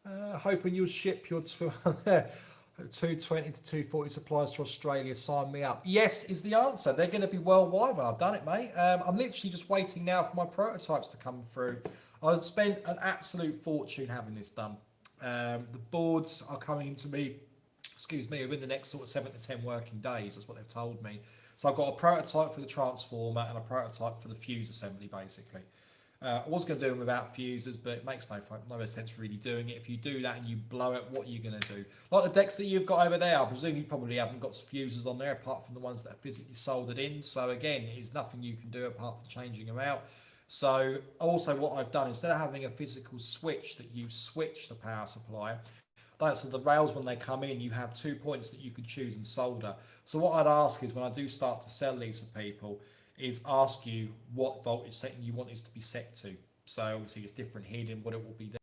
them. Hoping you'll ship your 220 to 240 supplies to Australia. Sign me up. Yes is the answer. They're going to be worldwide when I've done it, mate. I'm literally just waiting now for my prototypes to come through. I've spent an absolute fortune having this done. The boards are coming to me, within the next sort of 7 to 10 working days. That's what they've told me. So I've got a prototype for the transformer and a prototype for the fuse assembly, basically. I was going to do them without fusers, but it makes no sense really doing it. If you do that and you blow it, what are you going to do? Like the decks that you've got over there, I presume you probably haven't got fusers on there apart from the ones that are physically soldered in. So again, there's nothing you can do apart from changing them out. So also what I've done, instead of having a physical switch that you switch the power supply, so the rails, when they come in, you have 2 points that you can choose and solder. So what I'd ask is, when I do start to sell these for people, is ask you what voltage setting you want this to be set to. So obviously it's different here than what it will be there.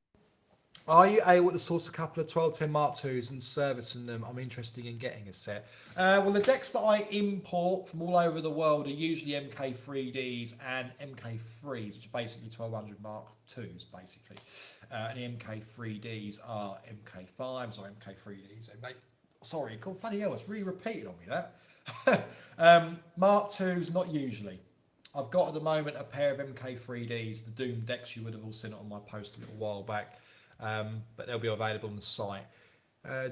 Are you able to source a couple of 1210 Mark IIs and servicing them? I'm interested in getting a set. Well, the decks that I import from all over the world are usually MK3Ds and MK3s, which are basically 1200 Mark IIs, basically. And the MK3Ds are MK5s or MK3Ds. Sorry, God, bloody hell, it's really repeated on me, that. Mark IIs, not usually. I've got at the moment a pair of MK3Ds, the Doom decks. You would have all seen it on my post a little while back. But they'll be available on the site.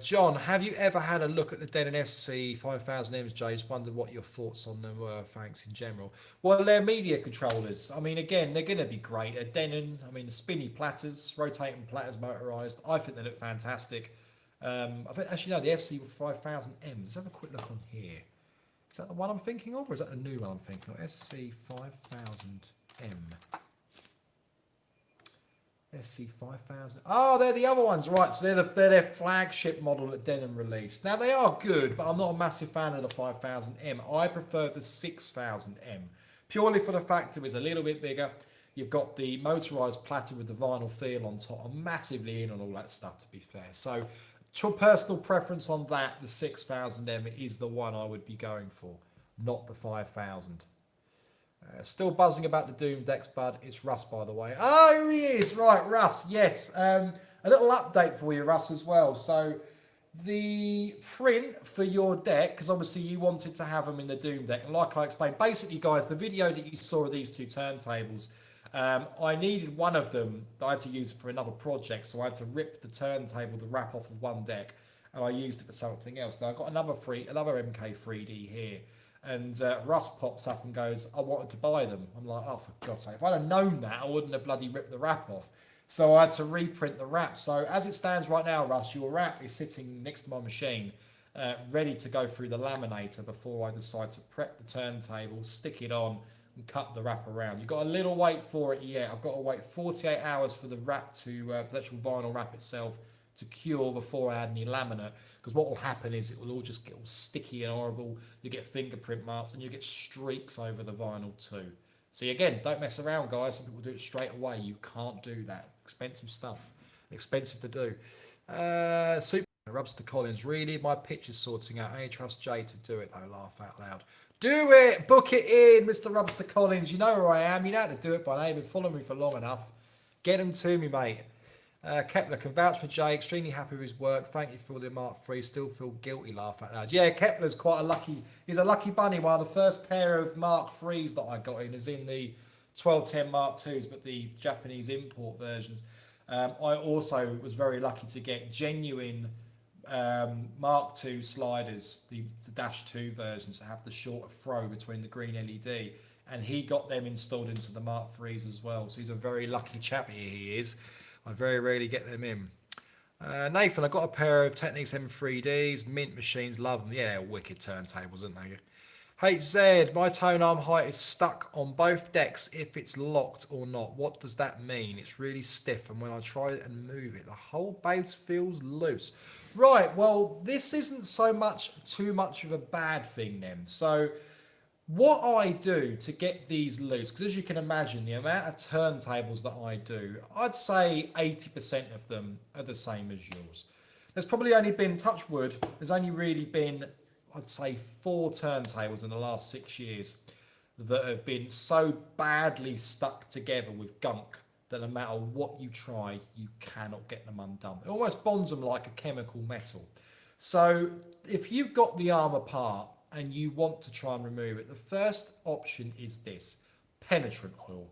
John, have you ever had a look at the Denon SC 5000Ms, Jay? Just wondered what your thoughts on them were. Thanks in general. Well, they're media controllers. I mean, again, they're going to be great. They're Denon, I mean, the spinny platters, rotating platters, motorised. I think they look fantastic. I think, actually, no, the SC 5000M. Let's have a quick look on here. Is that the one I'm thinking of, or is that the new one I'm thinking of? SC 5000M. SC5000. Oh, they're the other ones, right? So they're their flagship model that Denon released. Now they are good, but I'm not a massive fan of the 5000M. I prefer the 6000M, purely for the fact it was a little bit bigger. You've got the motorised platter with the vinyl feel on top. I'm massively in on all that stuff, to be fair. So, personal preference on that, the 6000M is the one I would be going for, not the 5000. Still buzzing about the Doom decks, bud. It's Russ, by the way. Oh, here he is. Right, Russ. Yes. A little update for you, Russ, as well. So the print for your deck, because obviously you wanted to have them in the Doom deck. And like I explained, basically, guys, the video that you saw of these two turntables, I needed one of them that I had to use for another project. So I had to rip the turntable, the wrap off of one deck, and I used it for something else. Now I've got another MK3D here. And Russ pops up and goes, I wanted to buy them. I'm like, oh, for God's sake. If I'd have known that, I wouldn't have bloody ripped the wrap off. So I had to reprint the wrap. So as it stands right now, Russ, your wrap is sitting next to my machine, ready to go through the laminator before I decide to prep the turntable, stick it on, and cut the wrap around. You've got a little wait for it yet. I've got to wait 48 hours for the wrap to, the actual vinyl wrap itself to cure before I add any laminate, because what will happen is it will all just get all sticky and horrible. You get fingerprint marks and you get streaks over the vinyl too. See, again, don't mess around, guys. Some people do it straight away. You can't do that. Expensive stuff. Expensive to do. Super Rubs to Collins. Really, my picture's sorting out. I only trust Jay to do it though. Laugh out loud. Do it. Book it in, Mr. Rubs to Collins. You know where I am. You know how to do it by now. You've been following me for long enough. Get them to me, mate. Kepler can vouch for Jay, extremely happy with his work. Thank you for the Mark III. Still feel guilty, laugh out loud. Yeah, Kepler's quite a lucky, he's a lucky bunny. One of the first pair of Mark IIIs that I got in is in the 1210 Mark IIs, but the Japanese import versions. I also was very lucky to get genuine Mark II sliders, the Dash 2 versions that have the shorter throw between the green LED. And he got them installed into the Mark IIIs as well. So he's a very lucky chappy, he is. I very rarely get them in. Nathan, I got a pair of Technics M3Ds, mint machines, love them. Yeah, they're wicked turntables, aren't they? HZ, my tone arm height is stuck on both decks if it's locked or not. What does that mean? It's really stiff, and when I try and move it, the whole base feels loose. Right, well, this isn't too much of a bad thing then. So what I do to get these loose, because as you can imagine, the amount of turntables that I do, I'd say 80% of them are the same as yours. There's probably only been, touch wood, there's only really been, I'd say 4 turntables in the last 6 years that have been so badly stuck together with gunk that no matter what you try, you cannot get them undone. It almost bonds them like a chemical metal. So if you've got the arm apart, and you want to try and remove it, the first option is this: penetrant oil.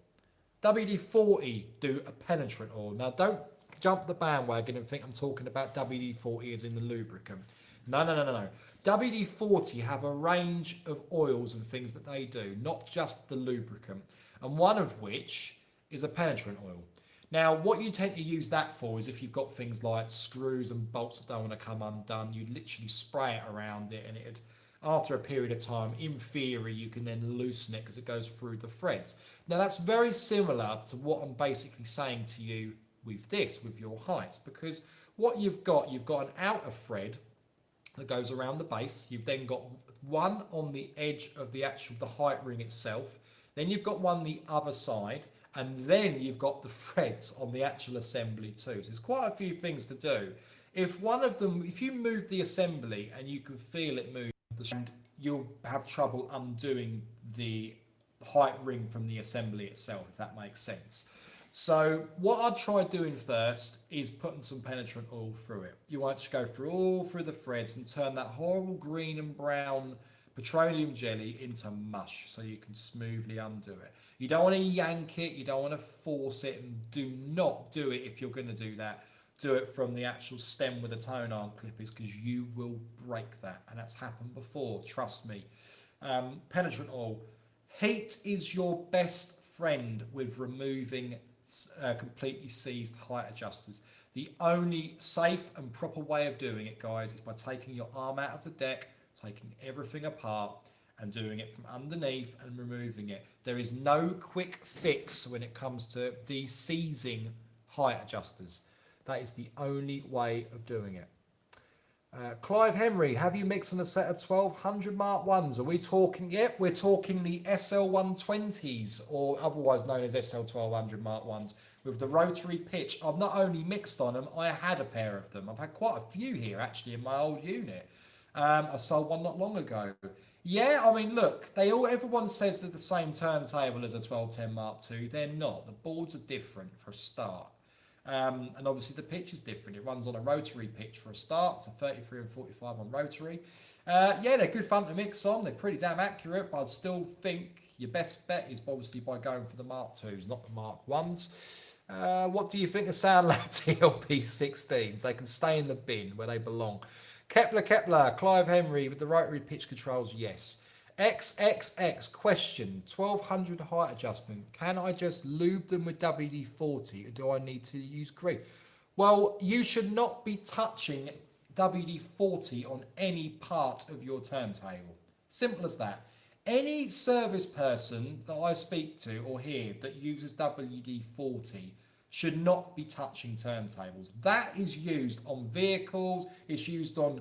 WD-40 do a penetrant oil. Now, don't jump the bandwagon and think I'm talking about WD-40 as in the lubricant. No. WD-40 have a range of oils and things that they do, not just the lubricant, and one of which is a penetrant oil. Now, what you tend to use that for is if you've got things like screws and bolts that don't want to come undone, you literally spray it around it, and it, after a period of time, in theory, you can then loosen it because it goes through the threads. Now, that's very similar to what I'm basically saying to you with this, with your heights, because what you've got an outer thread that goes around the base. You've then got one on the edge of the height ring itself. Then you've got one the other side, and then you've got the threads on the actual assembly too. So there's quite a few things to do. If one of them, if you move the assembly and you can feel it move, you'll have trouble undoing the height ring from the assembly itself, if that makes sense. So what I'd try doing first is putting some penetrant oil through it. You want to go through the threads and turn that horrible green and brown petroleum jelly into mush so you can smoothly undo it. You don't want to yank it, you don't want to force it, and do not do it if you're going to do that. Do it from the actual stem with the tonearm clippers, because you will break that, and that's happened before, trust me. Penetrant oil. Heat is your best friend with removing completely seized height adjusters. The only safe and proper way of doing it, guys, is by taking your arm out of the deck, taking everything apart and doing it from underneath and removing it. There is no quick fix when it comes to de-seizing height adjusters. That is the only way of doing it. Clive Henry, have you mixed on a set of 1200 Mark 1s? Are we talking, yep, we're talking the SL120s, or otherwise known as SL1200 Mark 1s, with the rotary pitch. I've not only mixed on them, I had a pair of them. I've had quite a few here actually in my old unit. I sold one not long ago. Yeah, I mean, look, everyone says they're the same turntable as a 1210 Mark II. They're not. The boards are different for a start. And obviously the pitch is different. It runs on a rotary pitch for a start, so 33 and 45 on rotary. Yeah, they're good fun to mix on. They're pretty damn accurate, but I'd still think your best bet is obviously by going for the Mark IIs, not the Mark 1s. What do you think of SoundLab TLP16s? They can stay in the bin where they belong. Kepler, Clive Henry with the rotary pitch controls, yes. XXX question, 1200 height adjustment. Can I just lube them with WD-40 or do I need to use grease? Well, you should not be touching WD-40 on any part of your turntable. Simple as that. Any service person that I speak to or hear that uses WD-40 should not be touching turntables. That is used on vehicles, it's used on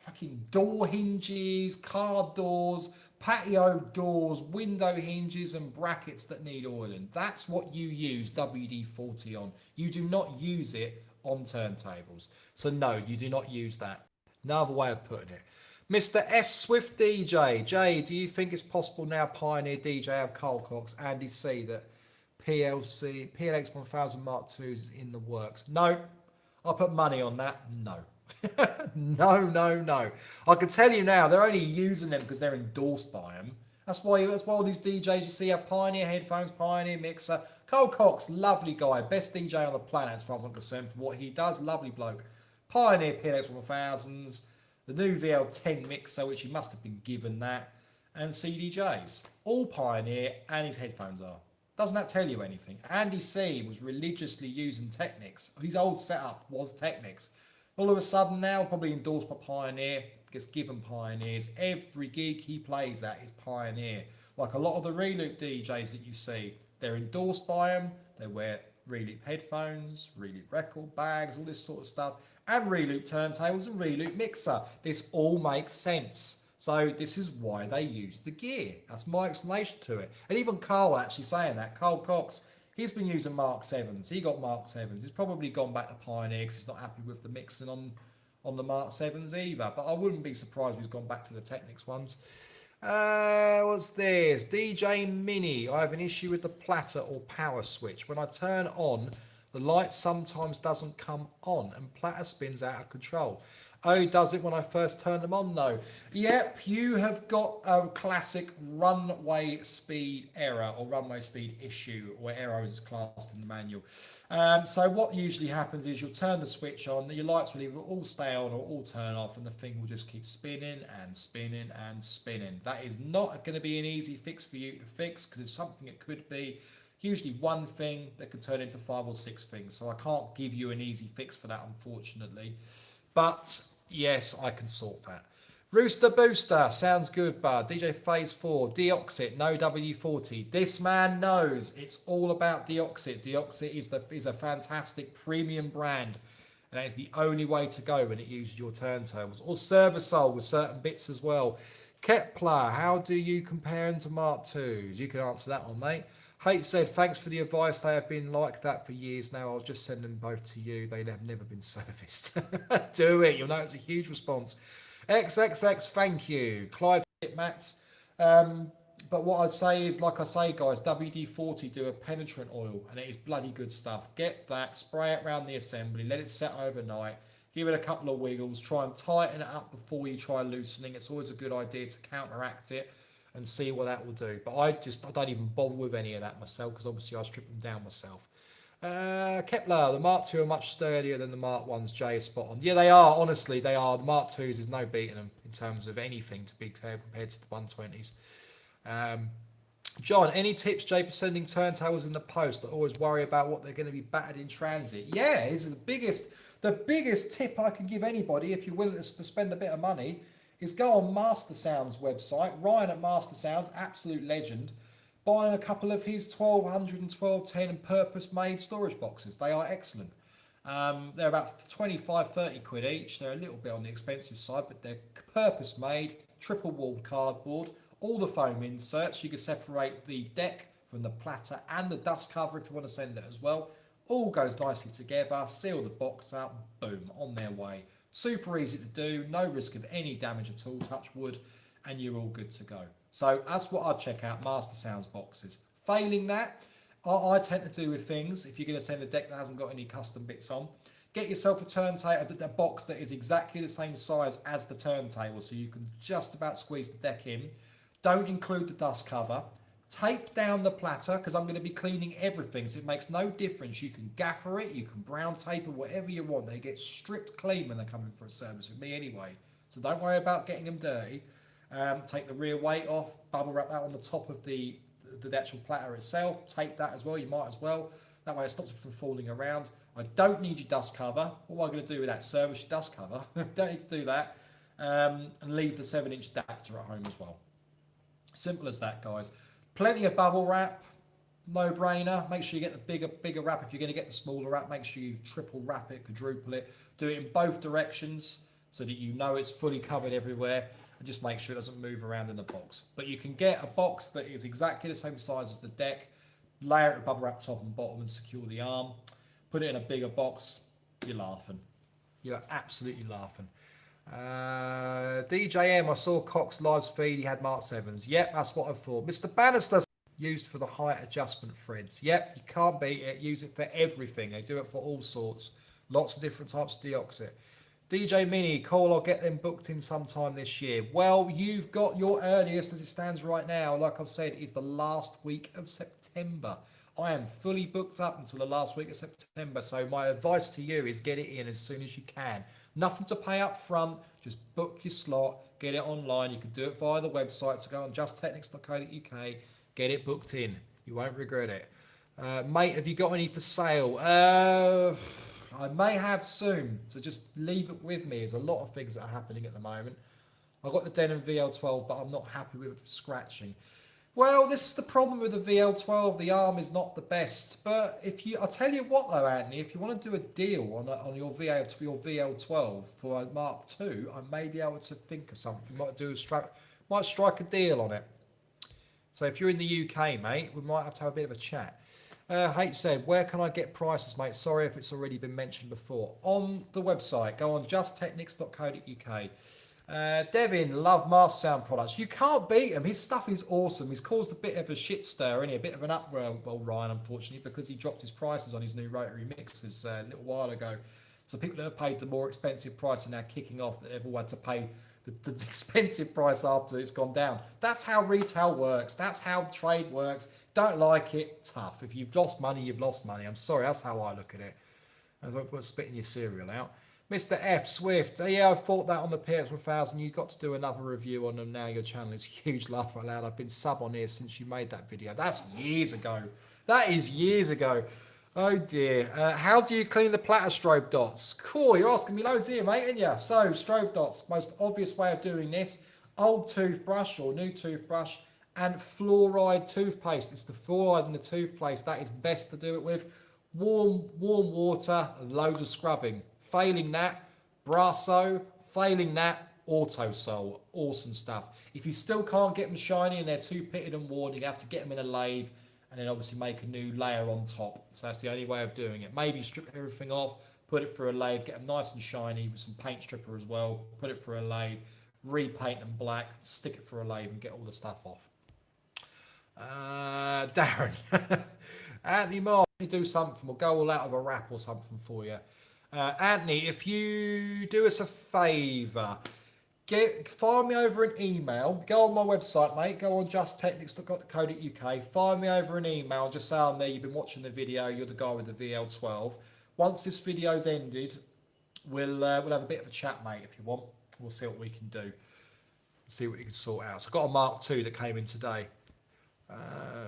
fucking door hinges, car doors, patio doors, window hinges and brackets that need oiling. That's what you use WD-40 on. You do not use it on turntables. So no, you do not use that. No other way of putting it. Mr. F. Swift DJ. Jay, do you think it's possible now Pioneer DJ have Carl Cox, Andy C, that PLX 1000 Mark II is in the works? No. I'll put money on that. No. No. I can tell you now, they're only using them because they're endorsed by them. That's why all these DJs you see have Pioneer headphones, Pioneer mixer. Carl Cox, lovely guy, best DJ on the planet as far as I'm concerned for what he does. Lovely bloke. Pioneer PLX 1000s, the new VL10 mixer, which he must have been given that, and CDJs. All Pioneer, and his headphones are. Doesn't that tell you anything? Andy C was religiously using Technics. His old setup was Technics. All of a sudden now, probably endorsed by Pioneer, gets given Pioneers. Every gig he plays at is Pioneer. Like a lot of the reloop DJs that you see, they're endorsed by them. They wear reloop headphones, reloop record bags, all this sort of stuff, and reloop turntables and reloop mixer. This all makes sense. So this is why they use the gear. That's my explanation to it. And even Carl actually saying that, Carl Cox, he's been using Mark 7s. He got Mark 7s. He's probably gone back to Pioneer because he's not happy with the mixing on the Mark 7s either. But I wouldn't be surprised if he's gone back to the Technics ones. What's this? DJ Mini. I have an issue with the Platter or power switch. When I turn on, the light sometimes doesn't come on and Platter spins out of control. Oh, does it when I first turn them on though? Yep, you have got a classic runway speed error or runway speed issue, or error is classed in the manual. So what usually happens is you'll turn the switch on, your lights will either all stay on or all turn off, and the thing will just keep spinning and spinning and spinning. That is not going to be an easy fix for you to fix, because it's something it could be. usually one thing that can turn into 5 or 6 things. So I can't give you an easy fix for that, unfortunately. But yes, I can sort that. Rooster Booster, sounds good, bud. DJ Phase 4, Deoxit, no W40. This man knows it's all about Deoxit. Deoxit is a fantastic premium brand, and that is the only way to go when it uses your turntables. Or Servasol with certain bits as well. Kepler, how do you compare them to Mark IIs? You can answer that one, mate. Hate said, thanks for the advice. They have been like that for years now. I'll just send them both to you. They have never been serviced. Do it. You'll know it's a huge response. XXX, thank you. Clive Mats. But what I'd say is, like I say, guys, WD-40 do a penetrant oil, and it is bloody good stuff. Get that, spray it around the assembly, let it set overnight, give it a couple of wiggles, try and tighten it up before you try loosening. It's always a good idea to counteract it and see what that will do. But I don't even bother with any of that myself, because obviously I strip them down myself. Kepler, the Mark II are much sturdier than the Mark 1s. Jay is spot on. Yeah, they are. Honestly, they are. The Mark 2s is no beating them in terms of anything to be compared to the 120s. John, any tips, Jay, for sending turntables in the post that always worry about what they're going to be battered in transit? Yeah, it's the biggest tip I can give anybody, if you're willing to spend a bit of money, is go on Master Sound's website. Ryan at Master Sound's, absolute legend, buying a couple of his 1200 and 1210 and purpose-made storage boxes. They are excellent. They're about 25, 30 quid each. They're a little bit on the expensive side, but they're purpose-made, triple-walled cardboard, all the foam inserts. You can separate the deck from the platter and the dust cover if you want to send it as well. All goes nicely together. Seal the box up, boom, on their way. Super easy to do, no risk of any damage at all, touch wood, and you're all good to go. So that's what I'd check out, Master Sounds boxes. Failing that, I tend to do with things, if you're going to send a deck that hasn't got any custom bits on, get yourself a turntable, a box that is exactly the same size as the turntable, so you can just about squeeze the deck in. Don't include the dust cover. Tape down the platter, because I'm going to be cleaning everything, so it makes no difference. You can gaffer it, you can brown tape it, whatever you want. They get stripped clean when they're coming for a service with me anyway. So don't worry about getting them dirty. Take the rear weight off, bubble wrap that on the top of the actual platter itself. Tape that as well, you might as well. That way it stops it from falling around. I don't need your dust cover. What am I going to do with that? Service your dust cover. Don't need to do that. And leave the 7-inch adapter at home as well. Simple as that, guys. Plenty of bubble wrap, no brainer. Make sure you get the bigger wrap. If you're going to get the smaller wrap, make sure you triple wrap it, quadruple it. Do it in both directions so that you know it's fully covered everywhere, and just make sure it doesn't move around in the box. But you can get a box that is exactly the same size as the deck, layer it with bubble wrap top and bottom and secure the arm. Put it in a bigger box, you're laughing. You're absolutely laughing. DJM, I saw Cox Live's feed, he had Mark 7s. Yep, that's what I thought. Mr. Bannister, used for the height adjustment threads. Yep, you can't beat it. Use it for everything. They do it for all sorts. Lots of different types of deoxit. DJ Mini, Cole, I'll get them booked in sometime this year. Well, you've got your earliest as it stands right now. Like I've said, is the last week of September. I am fully booked up until the last week of September. So my advice to you is get it in as soon as you can. Nothing to pay up front. Just book your slot. Get it online. You can do it via the website. So go on justtechnics.co.uk. Get it booked in. You won't regret it. Mate, have you got any for sale? I may have soon. So just leave it with me. There's a lot of things that are happening at the moment. I've got the Denon VL12, but I'm not happy with it for scratching. Well, this is the problem with the VL12. The arm is not the best. But I'll tell you what though, Anthony, if you want to do a deal on your VL12 for a Mark II, I may be able to think of something. Might strike a deal on it. So if you're in the UK, mate, we might have to have a bit of a chat. H said, where can I get prices, mate? Sorry if it's already been mentioned before. On the website, go on justtechnics.co.uk. Devin, love Master Sound products. You can't beat him. His stuff is awesome. He's caused a bit of a shit stir, a bit of an uproar, well, Ryan, unfortunately, because he dropped his prices on his new rotary mixers a little while ago. So people that have paid the more expensive price are now kicking off that they've all had to pay the expensive price after it's gone down. That's how retail works. That's how trade works. Don't like it, tough. If you've lost money, you've lost money. I'm sorry, that's how I look at it. I don't put spitting your cereal out. Mr. F Swift, yeah, I thought that on the PX1000. You got to do another review on them now. Your channel is huge. Laugh out loud. I've been sub on here since you made that video. That's years ago. That is years ago. Oh dear. How do you clean the Platter strobe dots? Cool. You're asking me loads here, mate, aren't you? So strobe dots. Most obvious way of doing this: old toothbrush or new toothbrush and fluoride toothpaste. It's the fluoride in the toothpaste that is best to do it with. Warm water and loads of scrubbing. Failing that, Brasso. Failing that, Autosol. Awesome stuff. If you still can't get them shiny and they're too pitted and worn, you have to get them in a lathe and then obviously make a new layer on top. So that's the only way of doing it. Maybe strip everything off, put it through a lathe, get them nice and shiny with some paint stripper as well, put it through a lathe, repaint them black, stick it through a lathe and get all the stuff off. Darren. Anthony Mark, let me do something. We'll go all out of a rap or something for you. Anthony, if you do us a favour, fire me over an email. Go on my website, mate. Go on justtechnics.co.uk. Fire me over an email. Just say on there you've been watching the video. You're the guy with the VL12. Once this video's ended, we'll have a bit of a chat, mate, if you want. We'll see what we can do. See what we can sort out. So I've got a Mark II that came in today.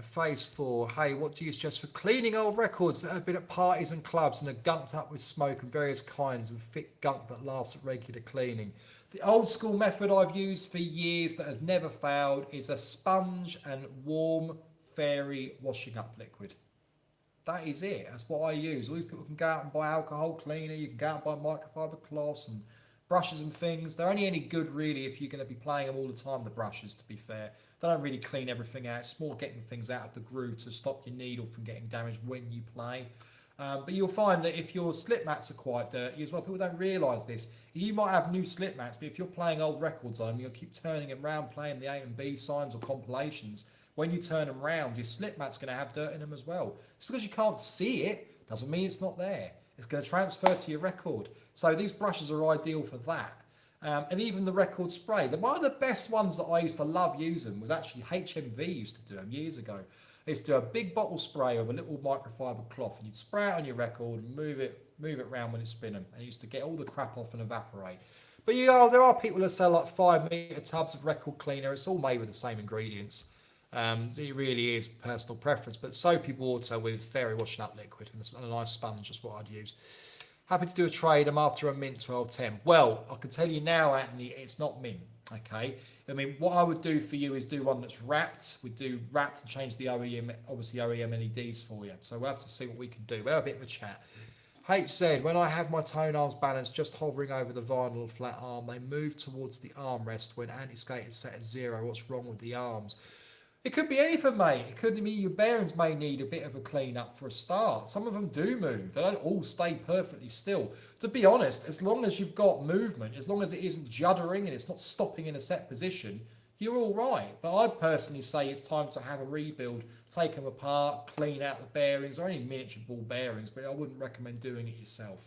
Phase 4. Hey, what do you suggest for cleaning old records that have been at parties and clubs and are gunked up with smoke and various kinds of thick gunk that laughs at regular cleaning? The old school method I've used for years that has never failed is a sponge and warm fairy washing up liquid. That is it. That's what I use. All these people can go out and buy alcohol cleaner. You can go out and buy microfiber cloths and brushes and things. They're only any good really if you're going to be playing them all the time, the brushes, to be fair. They don't really clean everything out. It's more getting things out of the groove to stop your needle from getting damaged when you play. But you'll find that if your slip mats are quite dirty as well, people don't realise this. You might have new slip mats, but if you're playing old records on them, you'll keep turning them round, playing the A and B signs or compilations. When you turn them round, your slip mat's going to have dirt in them as well. Just because you can't see it doesn't mean it's not there. It's going to transfer to your record. So these brushes are ideal for that. And even the record spray. One of the best ones that I used to love using was actually HMV used to do them years ago. They used to do a big bottle spray of a little microfiber cloth and you'd spray it on your record and move it around when it's spinning. And you used to get all the crap off and evaporate. But there are people that sell like 5 metre tubs of record cleaner. It's all made with the same ingredients. It really is personal preference. But soapy water with fairy washing up liquid and a nice sponge is what I'd use. Happy to do a trade. I'm after a mint 1210. Well, I can tell you now, Anthony, it's not mint. Okay. I mean, what I would do for you is do one that's wrapped. We'd do wrapped and change the OEM, obviously OEM LEDs for you. So we'll have to see what we can do. We'll have a bit of a chat. HZ, when I have my toenails balanced just hovering over the vinyl flat arm, they move towards the armrest when anti-skate is set at 0. What's wrong with the arms? It could be anything, mate. It could be your bearings may need a bit of a clean up for a start. Some of them do move. They don't all stay perfectly still. To be honest, as long as you've got movement, as long as it isn't juddering and it's not stopping in a set position, you're all right. But I'd personally say it's time to have a rebuild, take them apart, clean out the bearings. They're only miniature ball bearings, but I wouldn't recommend doing it yourself.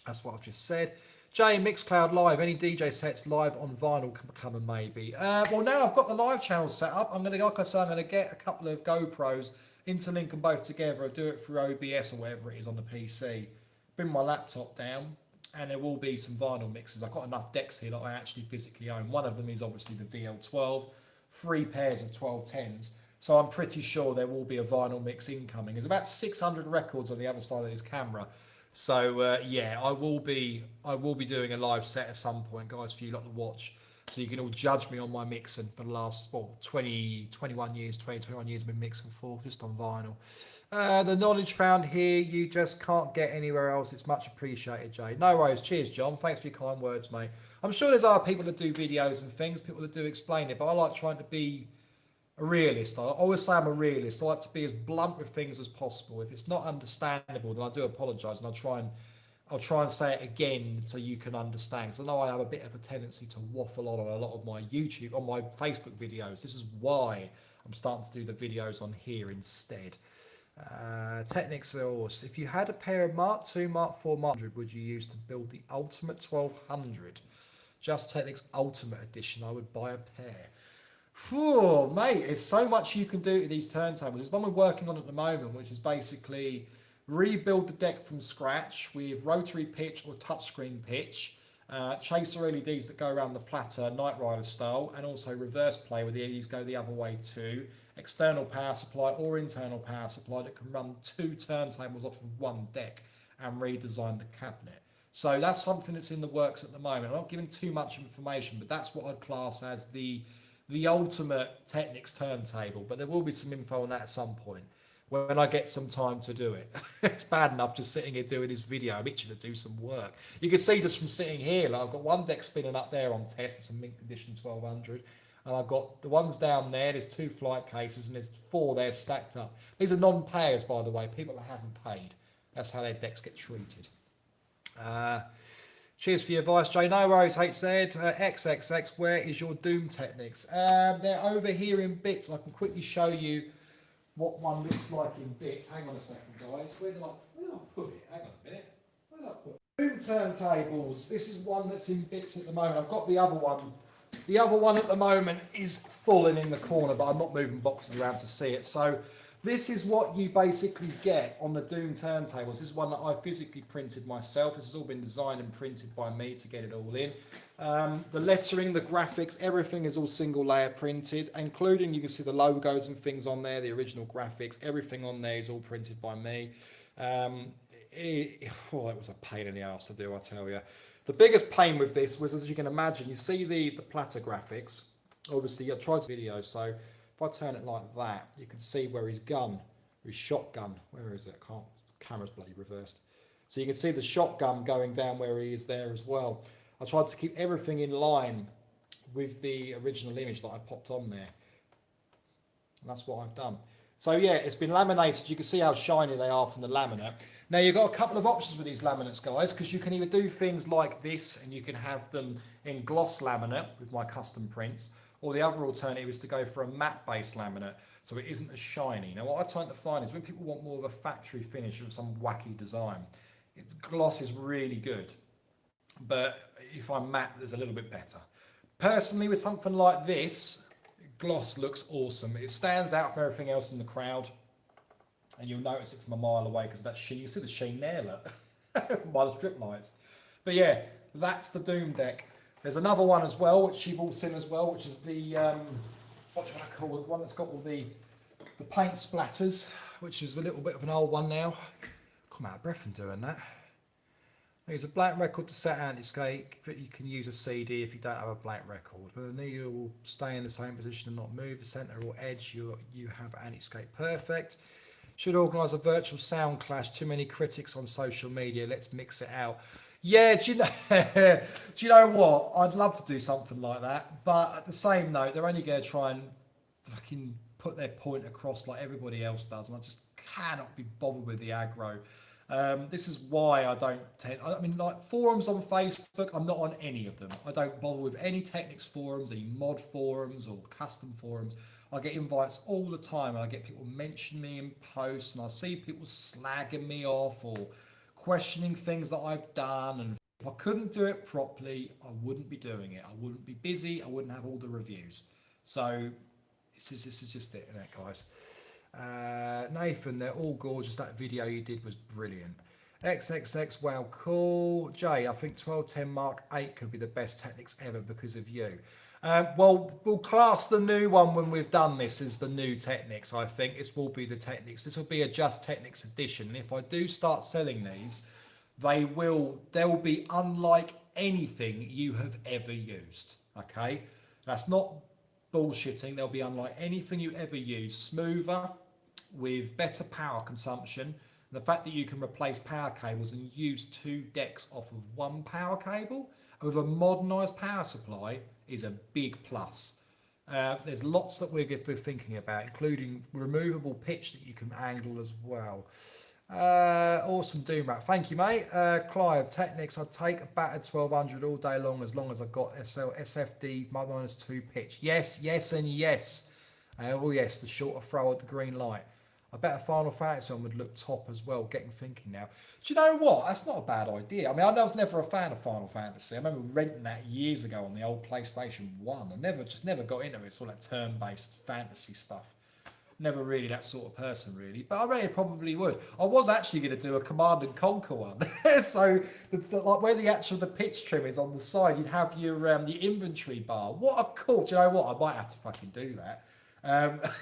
That's what I've just said. Jay, Mixcloud Live, any DJ sets live on vinyl can become a maybe. Well, now I've got the live channel set up. I'm going to get a couple of GoPros, interlink them both together. I'll do it through OBS or whatever it is on the PC. Bring my laptop down, and there will be some vinyl mixes. I've got enough decks here that I actually physically own. One of them is obviously the VL12, 3 pairs of 1210s. So I'm pretty sure there will be a vinyl mix incoming. There's about 600 records on the other side of this camera. So yeah, I will be doing a live set at some point, guys, for you lot to watch. So you can all judge me on my mixing for the last 21 years I've been mixing for, just on vinyl. The knowledge found here, you just can't get anywhere else. It's much appreciated, Jay. No worries. Cheers, John. Thanks for your kind words, mate. I'm sure there's other people that do videos and things, people that do explain it, but I like trying to be a realist. I always say I'm a realist. I like to be as blunt with things as possible. If it's not understandable, then I do apologise, and I'll try and say it again so you can understand. Because I know I have a bit of a tendency to waffle on a lot of my YouTube, on my Facebook videos. This is why I'm starting to do the videos on here instead. Technics, if you had a pair of Mark II, Mark IV, Mark 100, would you use to build the Ultimate 1200? Just Technics Ultimate Edition, I would buy a pair. Mate, there's so much you can do to these turntables. There's one we're working on at the moment, which is basically rebuild the deck from scratch with rotary pitch or touchscreen pitch, chaser LEDs that go around the Platter Knight Rider style, and also reverse play where the LEDs go the other way too. External power supply or internal power supply that can run 2 turntables off of one deck and redesign the cabinet. So that's something that's in the works at the moment. I'm not giving too much information, but that's what I'd class as the ultimate Technics turntable. But there will be some info on that at some point when I get some time to do it. It's bad enough just sitting here doing this video. I'm itching to do some work. You can see just from sitting here, like I've got one deck spinning up there on test. It's a mint condition 1200. And I've got the ones down there. There's 2 flight cases and there's 4 there stacked up. These are non-payers, by the way, people that haven't paid. That's how their decks get treated. Cheers for your advice, Jay. No worries, HZ. XXX, where is your Doom Technics? They're over here in bits. I can quickly show you what one looks like in bits. Hang on a second, guys. Where did I put it? Hang on a minute. Where did I put it? Doom turntables. This is one that's in bits at the moment. I've got the other one. The other one at the moment is falling in the corner, but I'm not moving boxes around to see it. So this is what you basically get on the Doom turntables. This is one that I physically printed myself. This has all been designed and printed by me to get it all in. The lettering, the graphics, everything is all single layer printed, including you can see the logos and things on there, the original graphics, everything on there is all printed by me. It was a pain in the arse to do, I tell you. The biggest pain with this was, as you can imagine, you see the Platter graphics. Obviously, I tried the video, so if I turn it like that, you can see where his gun, his shotgun, where is it? Camera's bloody reversed. So you can see the shotgun going down where he is there as well. I tried to keep everything in line with the original image that I popped on there. And that's what I've done. So yeah, it's been laminated. You can see how shiny they are from the laminate. Now you've got a couple of options with these laminates, guys, because you can either do things like this and you can have them in gloss laminate with my custom prints, or the other alternative is to go for a matte-based laminate so it isn't as shiny. Now what I tend to find is when people want more of a factory finish with some wacky design, gloss is really good, but if I'm matte, there's a little bit better. Personally, with something like this, gloss looks awesome. It stands out from everything else in the crowd, and you'll notice it from a mile away because of that sheen. You see the sheen there, look, by the strip lights. But yeah, that's the Doom deck. There's another one as well, which you've all seen as well, which is the what do I call it? The one that's got all the paint splatters, which is a little bit of an old one now. Come out of breath from doing that. There's a blank record to set anti-skate, but you can use a CD if you don't have a blank record. But the needle will stay in the same position and not move. The centre or edge, you have anti-skate perfect. Should organise a virtual sound clash. Too many critics on social media. Let's mix it out. Yeah, do you know what? I'd love to do something like that. But at the same note, they're only going to try and fucking put their point across like everybody else does. And I just cannot be bothered with the aggro. This is why I don't I mean, like forums on Facebook, I'm not on any of them. I don't bother with any Technics forums, any mod forums or custom forums. I get invites all the time and I get people mention me in posts and I see people slagging me off or questioning things that I've done. And if I couldn't do it properly, I wouldn't be doing it. I wouldn't be busy. I wouldn't have all the reviews. So this is just it, isn't it, guys? Nathan, they're all gorgeous. That video you did was brilliant. XXX, wow, cool. Jay, I think 1210 Mark 8 could be the best Technics ever because of you. Well, we'll class the new one when we've done this as the new Technics. I think this will be the Technics. This will be a Just Technics edition. And if I do start selling these, they'll be unlike anything you have ever used. Okay, that's not bullshitting. They'll be unlike anything you ever used. Smoother, with better power consumption. The fact that you can replace power cables and use 2 decks off of 1 power cable with a modernised power supply is a big plus. There's lots that we're thinking about, including removable pitch that you can angle as well. Awesome Doom Rat. Thank you, mate. Clive, Technics, I'd take a battered 1200 all day long as I've got SFD -2 pitch. Yes, yes, and yes. Oh yes, the shorter throw at the green light. I bet a Final Fantasy one would look top as well, getting thinking now. Do you know what? That's not a bad idea. I mean, I was never a fan of Final Fantasy. I remember renting that years ago on the old PlayStation 1. I never got into it. It's all that turn-based fantasy stuff. Never really that sort of person, really. But I reckon it probably would. I was actually going to do a Command and Conquer one. So, like where the pitch trim is on the side, you'd have your the inventory bar. What a cool! Do you know what? I might have to fucking do that.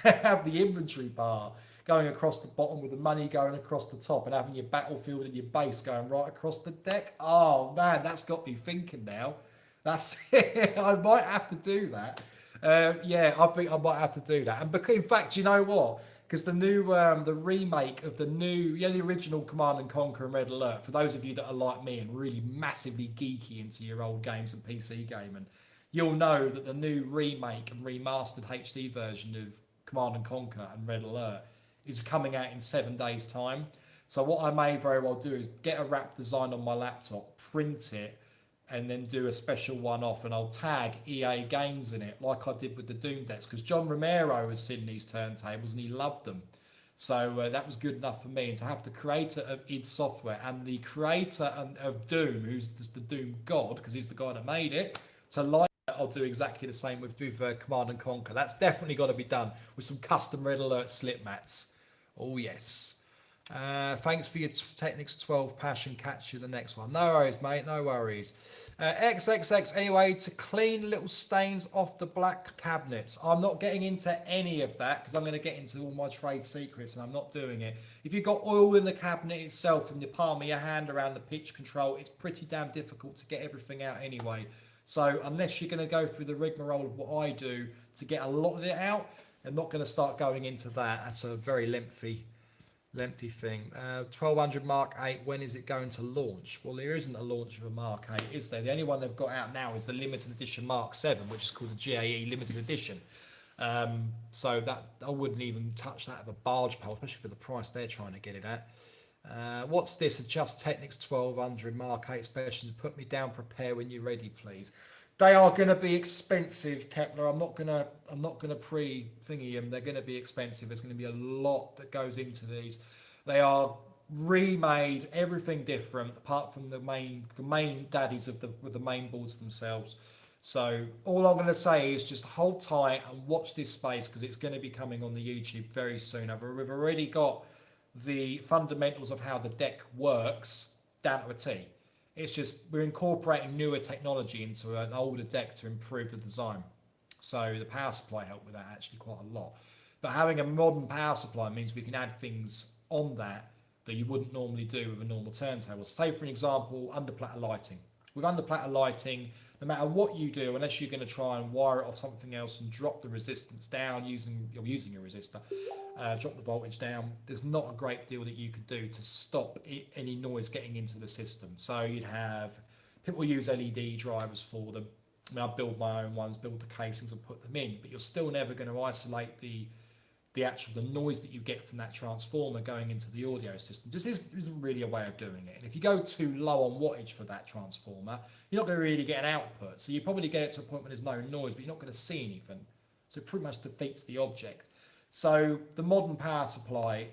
Have the inventory bar going across the bottom with the money going across the top, and having your battlefield and your base going right across the deck. Oh man, that's got me thinking now. That's it. I might have to do that. Yeah, I think I might have to do that. And because, in fact, you know what? Because the new, the remake of the new, the original Command and Conquer and Red Alert. For those of you that are like me and really massively geeky into your old games and PC gaming, you'll know that the new remake and remastered HD version of Command and Conquer and Red Alert is coming out in 7 days' time. So what I may very well do is get a wrap design on my laptop, print it, and then do a special one off, and I'll tag EA Games in it like I did with the Doom decks, because John Romero has seen these turntables and he loved them. So that was good enough for me. And to have the creator of id Software and the creator of Doom, who's just the Doom god, because he's the guy that made it, to like it, I'll do exactly the same with Command and Conquer. That's definitely got to be done with some custom Red Alert slip mats. Oh yes. Thanks for your Technics 12 passion. Catch you the next one. No worries, mate. No worries. XXX, anyway, to clean little stains off the black cabinets. I'm not getting into any of that because I'm going to get into all my trade secrets and I'm not doing it. If you've got oil in the cabinet itself and the palm of your hand around the pitch control, it's pretty damn difficult to get everything out anyway. So unless you're going to go through the rigmarole of what I do to get a lot of it out, I'm not going to start going into that. That's a very lengthy thing. 1200 Mark 8, when is it going to launch? Well, there isn't a launch of a Mark 8, is there? The only one they've got out now is the limited edition Mark 7, which is called the GAE limited edition. So that I wouldn't even touch that with a barge pole, especially for the price they're trying to get it at. What's this? Adjust Technics 1200 Mark 8 specials. Put me down for a pair when you're ready, please. They are going to be expensive, Kepler. I'm not gonna pre-thingy them. They're going to be expensive. There's going to be a lot that goes into these. They are remade, everything different, apart from the main daddies of the main boards themselves. So all I'm going to say is just hold tight and watch this space because it's going to be coming on the YouTube very soon. We've already got the fundamentals of how the deck works down to a T. It's just we're incorporating newer technology into an older deck to improve the design. So the power supply helped with that actually quite a lot. But having a modern power supply means we can add things on that you wouldn't normally do with a normal turntable. Say for an example, underplatter lighting. With underplatter lighting, no matter what you do, unless you're going to try and wire it off something else and drop the resistance down using a resistor, drop the voltage down, there's not a great deal that you could do to stop any noise getting into the system. So you'd have, people use LED drivers for them. I mean, I build my own ones, build the casings and put them in, but you're still never going to isolate the noise that you get from that transformer going into the audio system. Just isn't really a way of doing it. And if you go too low on wattage for that transformer, you're not going to really get an output. So you probably get it to a point where there's no noise, but you're not going to see anything. So it pretty much defeats the object. So the modern power supply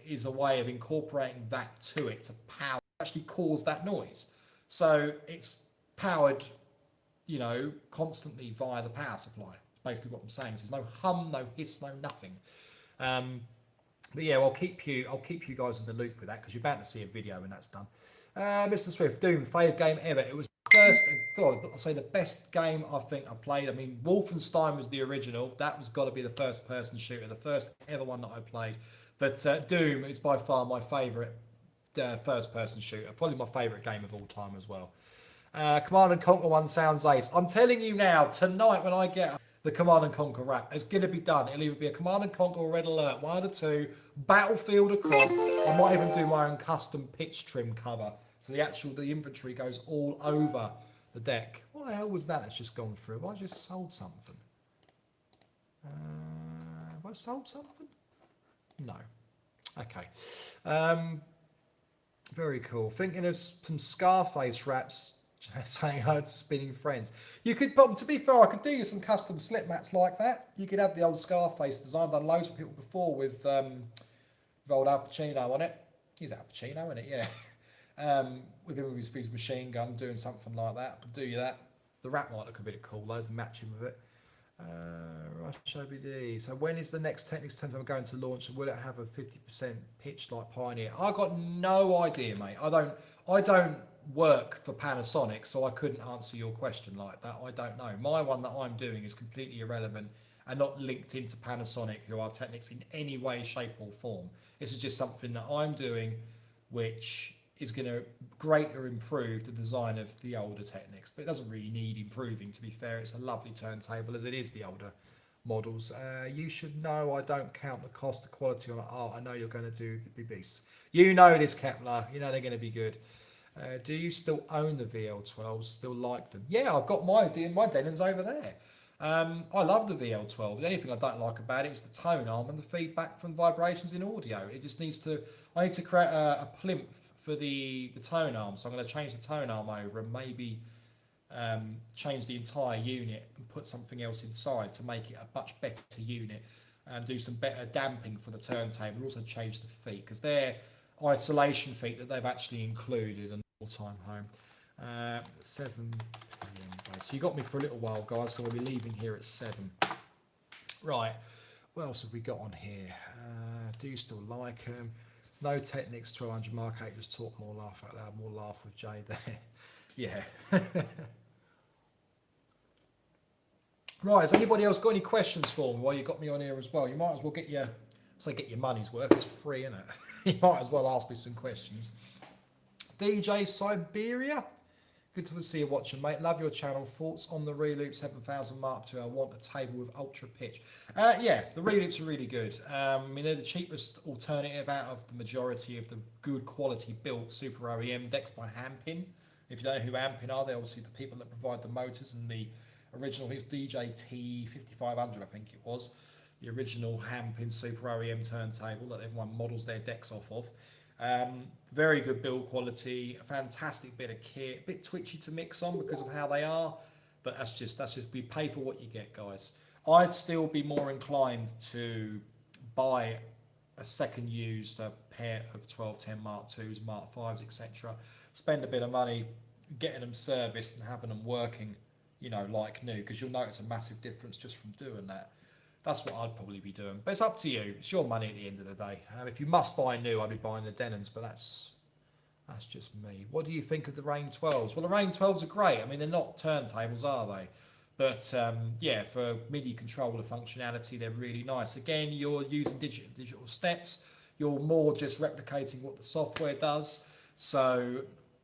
is a way of incorporating that to it to power, actually cause that noise. So it's powered, constantly via the power supply. It's basically what I'm saying. So there's no hum, no hiss, no nothing. But yeah, I'll keep you guys in the loop with that because you're about to see a video when that's done. Mr. Swift, Doom, favourite game ever. It was I'll say the best game I think I played. I mean, Wolfenstein was the original. That was got to be the first person shooter, the first ever one that I played. But Doom is by far my favourite first person shooter. Probably my favourite game of all time as well. Command and Conquer one sounds ace. I'm telling you now, tonight when I get the Command and Conquer wrap, it's going to be done. It'll either be a Command and Conquer or Red Alert, one of the two, battlefield across. I might even do my own custom pitch trim cover. So the inventory goes all over the deck. What the hell was that that's just gone through? Have I just sold something? Have I sold something? No. Okay. Very cool. Thinking of some Scarface wraps. Saying I'm spinning friends. You could, but to be fair, I could do you some custom slip mats like that. You could have the old Scarface design. I've done loads of people before with old Al Pacino on it. He's Al Pacino, isn't it? Yeah. With him with his machine gun doing something like that. I could do you that. The wrap might look a bit cool, loads matching with it. Rush OBD. So when is the next Technics turntable going to launch, and will it have a 50% pitch like Pioneer? I got no idea, mate. I don't work for Panasonic, so I couldn't answer your question like that. I don't know. My one that I'm doing is completely irrelevant and not linked into Panasonic, who are Technics in any way, shape, or form. This is just something that I'm doing, which is going to greater improve the design of the older Technics, but it doesn't really need improving. To be fair, it's a lovely turntable as it is the older models. You should know I don't count the cost of quality on art. I know you're going to do big beasts. You know this, Kepler. You know they're going to be good. Do you still own the VL12s? Still like them? Yeah, I've got my Denons over there. I love the VL12. The only thing I don't like about it is the tone arm and the feedback from vibrations in audio. It just needs to. I need to create a plinth for the tone arm, so I'm going to change the tone arm over and maybe change the entire unit and put something else inside to make it a much better unit and do some better damping for the turntable. Also change the feet because they're isolation feet that they've actually included and all time home. 7 p.m. So you got me for a little while, guys, so we'll be leaving here at 7. Right, what else have we got on here? Do you still like them? No Technics 1200 Mark 8, just talk more, laugh out loud, more laugh with Jay there. Yeah. Right, has anybody else got any questions for me while you got me on here as well? You might as well get your money's worth. It's free, isn't it? You might as well ask me some questions. DJ Siberia, good to see you watching, mate. Love your channel. Thoughts on the Reloop 7000 Mark II? I want a table with ultra pitch. Yeah, the Reloops are really good. I mean, they're the cheapest alternative out of the majority of the good quality built Super OEM decks by Hampin. If you don't know who Hampin are, they're obviously the people that provide the motors, and the original, it's DJT 5500, I think it was, the original Hampin Super OEM turntable that everyone models their decks off of. Very good build quality, a fantastic bit of kit, a bit twitchy to mix on because of how they are, but that's just we pay for what you get, guys. I'd still be more inclined to buy a second used pair of 1210 Mark IIs, Mark Vs, etc. Spend a bit of money getting them serviced and having them working, you know, like new, because you'll notice a massive difference just from doing that. That's what I'd probably be doing. But it's up to you. It's your money at the end of the day. If you must buy new, I'd be buying the Denons, but that's just me. What do you think of the Rain 12s? Well, the Rain 12s are great. I mean, they're not turntables, are they? But yeah, for MIDI controller functionality, they're really nice. Again, you're using digital steps. You're more just replicating what the software does. So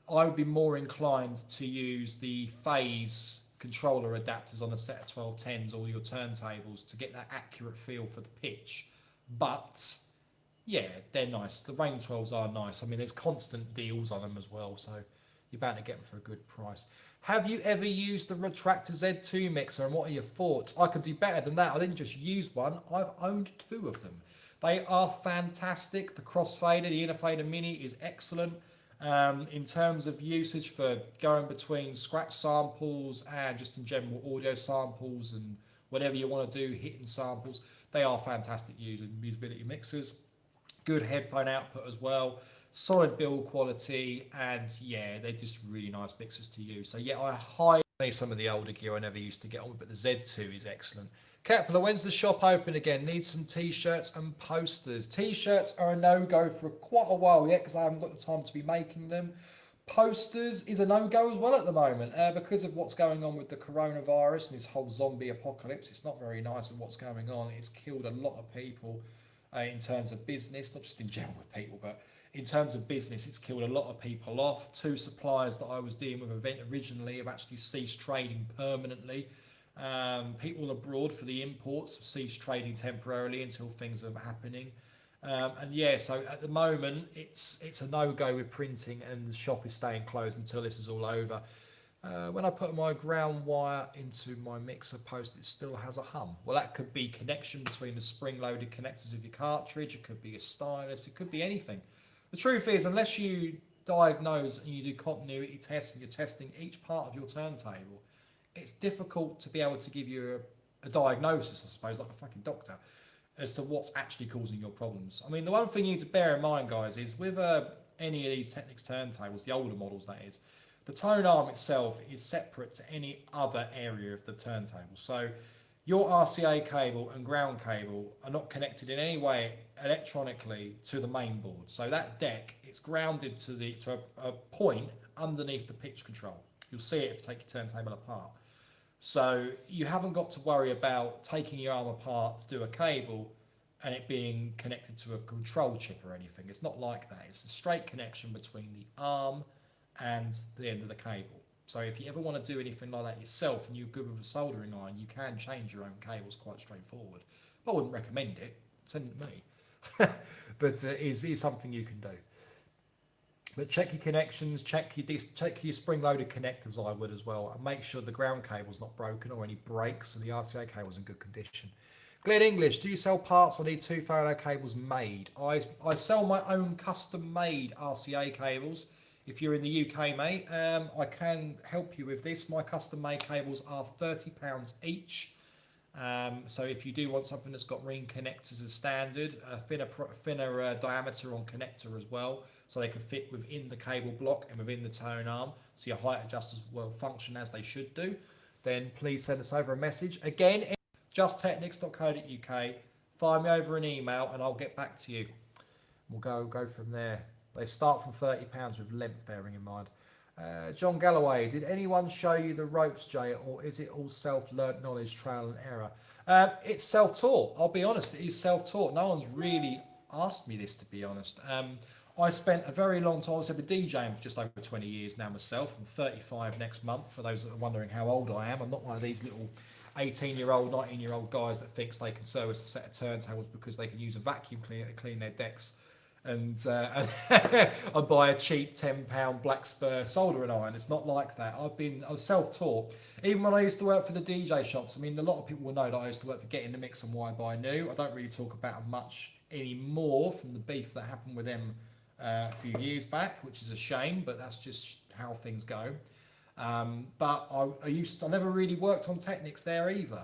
I would be more inclined to use the phase controller adapters on a set of 1210s or your turntables to get that accurate feel for the pitch. But yeah, they're nice. The Rain 12s are nice. I mean, there's constant deals on them as well, so you're bound to get them for a good price. Have you ever used the Retractor Z2 mixer, and what are your thoughts? I could do better than that. I didn't just use one, I've owned 2 of them. They are fantastic. The crossfader, the inner fader mini is excellent. In terms of usage for going between scratch samples and just in general audio samples and whatever you want to do, hitting samples, they are fantastic usability mixers. Good headphone output as well, solid build quality, and yeah, they're just really nice mixers to use. So yeah, I highly some of the older gear I never used to get on with, but the Z2 is excellent. Kepler, when's the shop open again? Need some t-shirts and posters. T-shirts are a no-go for quite a while yet because I haven't got the time to be making them. Posters is a no-go as well at the moment because of what's going on with the coronavirus and this whole zombie apocalypse. It's not very nice with what's going on. It's killed a lot of people in terms of business, not just in general with people, but in terms of business, it's killed a lot of people off. 2 suppliers that I was dealing with originally have actually ceased trading permanently. People abroad for the imports have ceased trading temporarily until things are happening. And yeah, so at the moment it's a no-go with printing, and the shop is staying closed until this is all over. When I put my ground wire into my mixer post, it still has a hum. Well, that could be connection between the spring-loaded connectors of your cartridge. It could be a stylus. It could be anything. The truth is, unless you diagnose and you do continuity tests and you're testing each part of your turntable, it's difficult to be able to give you a diagnosis, I suppose, like a fucking doctor, as to what's actually causing your problems. I mean, the one thing you need to bear in mind, guys, is with any of these Technics turntables, the older models that is, the tone arm itself is separate to any other area of the turntable. So your RCA cable and ground cable are not connected in any way electronically to the main board. So that deck, it's grounded to a point underneath the pitch control. You'll see it if you take your turntable apart. So you haven't got to worry about taking your arm apart to do a cable and it being connected to a control chip or anything. It's not like that. It's a straight connection between the arm and the end of the cable. So if you ever want to do anything like that yourself and you're good with a soldering iron, you can change your own cables quite straightforward. I wouldn't recommend it. Send it to me. But it is something you can do. But check your connections, check your spring-loaded connectors, I would as well, and make sure the ground cable's not broken or any breaks and the RCA cable's in good condition. Glenn English, do you sell parts or need 2 phono cables made? I sell my own custom-made RCA cables. If you're in the UK, mate, I can help you with this. My custom-made cables are £30 each. So if you do want something that's got ring connectors as standard, a thinner diameter on connector as well, so they can fit within the cable block and within the tone arm, so your height adjusters will function as they should do, then please send us over a message. Again, justtechnics.co.uk, find me over an email and I'll get back to you. We'll go from there. They start from £30 with length, bearing in mind. John Galloway, did anyone show you the ropes, Jay, or is it all self-learnt knowledge, trial and error? It's self-taught. I'll be honest, it is self-taught. No one's really asked me this, to be honest. I spent a very long time, I've been DJing for just over 20 years now myself. I'm 35 next month, for those that are wondering how old I am. I'm not one of these little 18-year-old, 19-year-old guys that thinks they can service a set of turntables because they can use a vacuum cleaner to clean their decks and I buy a cheap £10 black spur soldering iron. It's not like that. I was self-taught. Even when I used to work for the DJ shops, I mean, a lot of people will know that I used to work for Get in the Mix and Why Buy New. I don't really talk about them much anymore from the beef that happened with them a few years back, which is a shame, but that's just how things go. But I never really worked on Technics there either.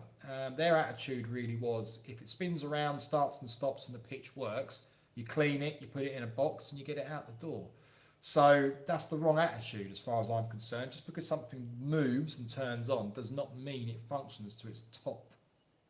Their attitude really was, if it spins around, starts and stops and the pitch works, you clean it, you put it in a box and you get it out the door. So that's the wrong attitude as far as I'm concerned. Just because something moves and turns on does not mean it functions to its top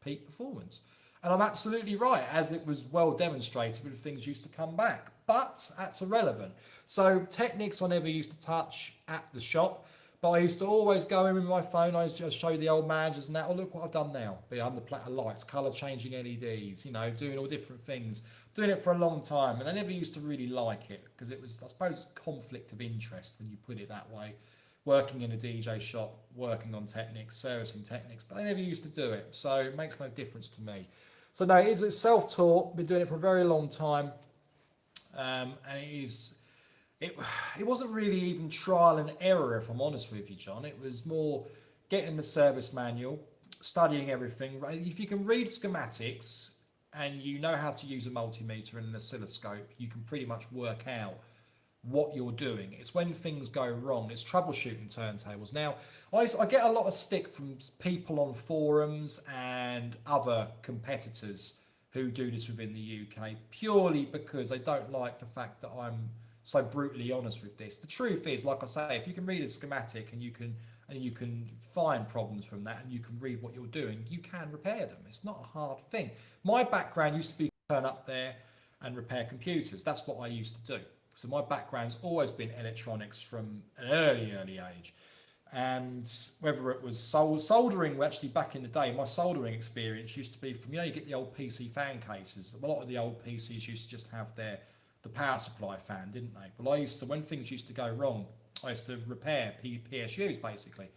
peak performance. And I'm absolutely right, as it was well demonstrated when things used to come back. But that's irrelevant. So Technics I never used to touch at the shop. But I used to always go in with my phone. I used to just show the old managers and that. Oh, look what I've done now. Behind the Platter lights, colour changing LEDs, doing all different things. Doing it for a long time. And I never used to really like it because it was, I suppose, conflict of interest when you put it that way. Working in a DJ shop, working on Technics, servicing Technics. But I never used to do it. So it makes no difference to me. So no, it's self-taught. Been doing it for a very long time. And it wasn't really even trial and error, if I'm honest with you, John. It was more getting the service manual, studying everything. If you can read schematics and you know how to use a multimeter and an oscilloscope, you can pretty much work out what you're doing. It's when things go wrong. It's troubleshooting turntables. Now, I get a lot of stick from people on forums and other competitors who do this within the UK purely because they don't like the fact that I'm so brutally honest with this. The truth is, like I say, if you can read a schematic and you can find problems from that and you can read what you're doing, you can repair them. It's not a hard thing. My background used to be turn up there and repair computers. That's what I used to do. So my background's always been electronics from an early age. And whether it was soldering, well, actually back in the day, my soldering experience used to be from, you get the old PC fan cases. A lot of the old PCs used to just have the power supply fan, didn't they? Well, I used to, when things used to go wrong, I used to repair PSUs basically.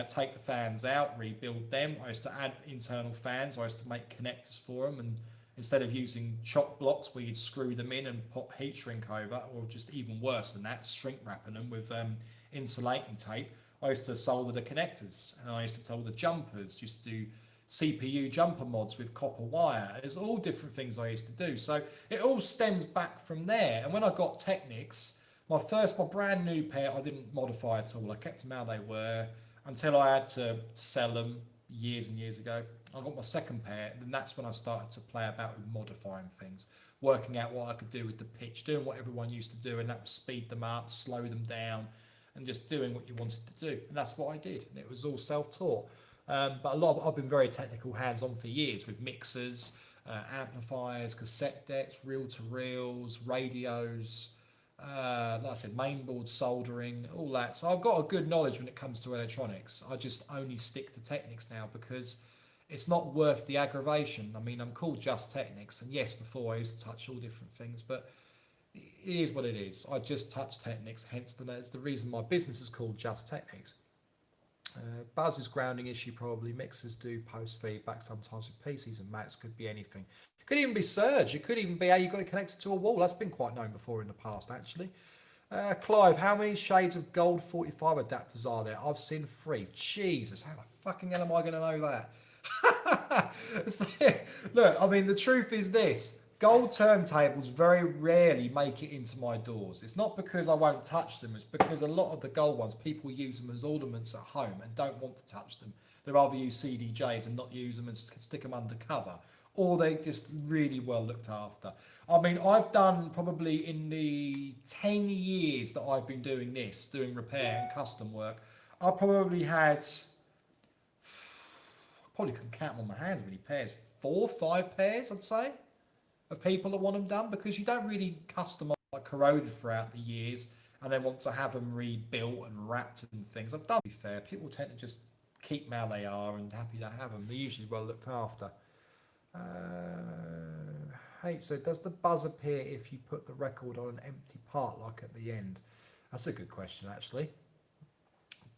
Take the fans out, rebuild them. I used to add internal fans. I used to make connectors for them, and instead of using chock blocks where you'd screw them in and pop heat shrink over, or just even worse than that, shrink wrapping them with insulating tape, I used to solder the connectors, and I used to solder the jumpers, used to do CPU jumper mods with copper wire. There's all different things I used to do. So it all stems back from there. And when I got Technics, my brand new pair, I didn't modify at all. I kept them how they were until I had to sell them years and years ago. I got my second pair, and then that's when I started to play about with modifying things, working out what I could do with the pitch, doing what everyone used to do, and that was speed them up, slow them down, and just doing what you wanted to do. And that's what I did. And it was all self-taught. But I've been very technical, hands-on for years with mixers, amplifiers, cassette decks, reel-to-reels, radios, like I said, mainboard soldering, all that. So I've got a good knowledge when it comes to electronics. I just only stick to Technics now because it's not worth the aggravation. I mean, I'm called Just Technics, and yes, before I used to touch all different things, but it is what it is. I just touch Technics, hence that's the reason my business is called Just Technics. Buzz is grounding issue probably. Mixers do post feedback sometimes with PCs and Macs. Could be anything. It could even be surge. It could even be how you got it connected to a wall. That's been quite known before in the past actually. Clive, how many shades of gold 45 adapters are there? I've seen 3. Jesus, how the fucking hell am I going to know that? Look, I mean, the truth is this. Gold turntables very rarely make it into my doors. It's not because I won't touch them. It's because a lot of the gold ones, people use them as ornaments at home and don't want to touch them. They'd rather use CDJs and not use them and stick them under cover. Or they just really well looked after. I mean, I've done probably in the 10 years that I've been doing this, doing repair and custom work, I probably had, I probably couldn't count them on my hands how many pairs, 4, 5 pairs I'd say, of people that want them done, because you don't really customize like corroded throughout the years and then want to have them rebuilt and wrapped and things. I've done, to be fair, people tend to just keep them how they are and happy to have them. They're usually well looked after. Hey, so does the buzz appear if you put the record on an empty part like at the end? That's a good question actually.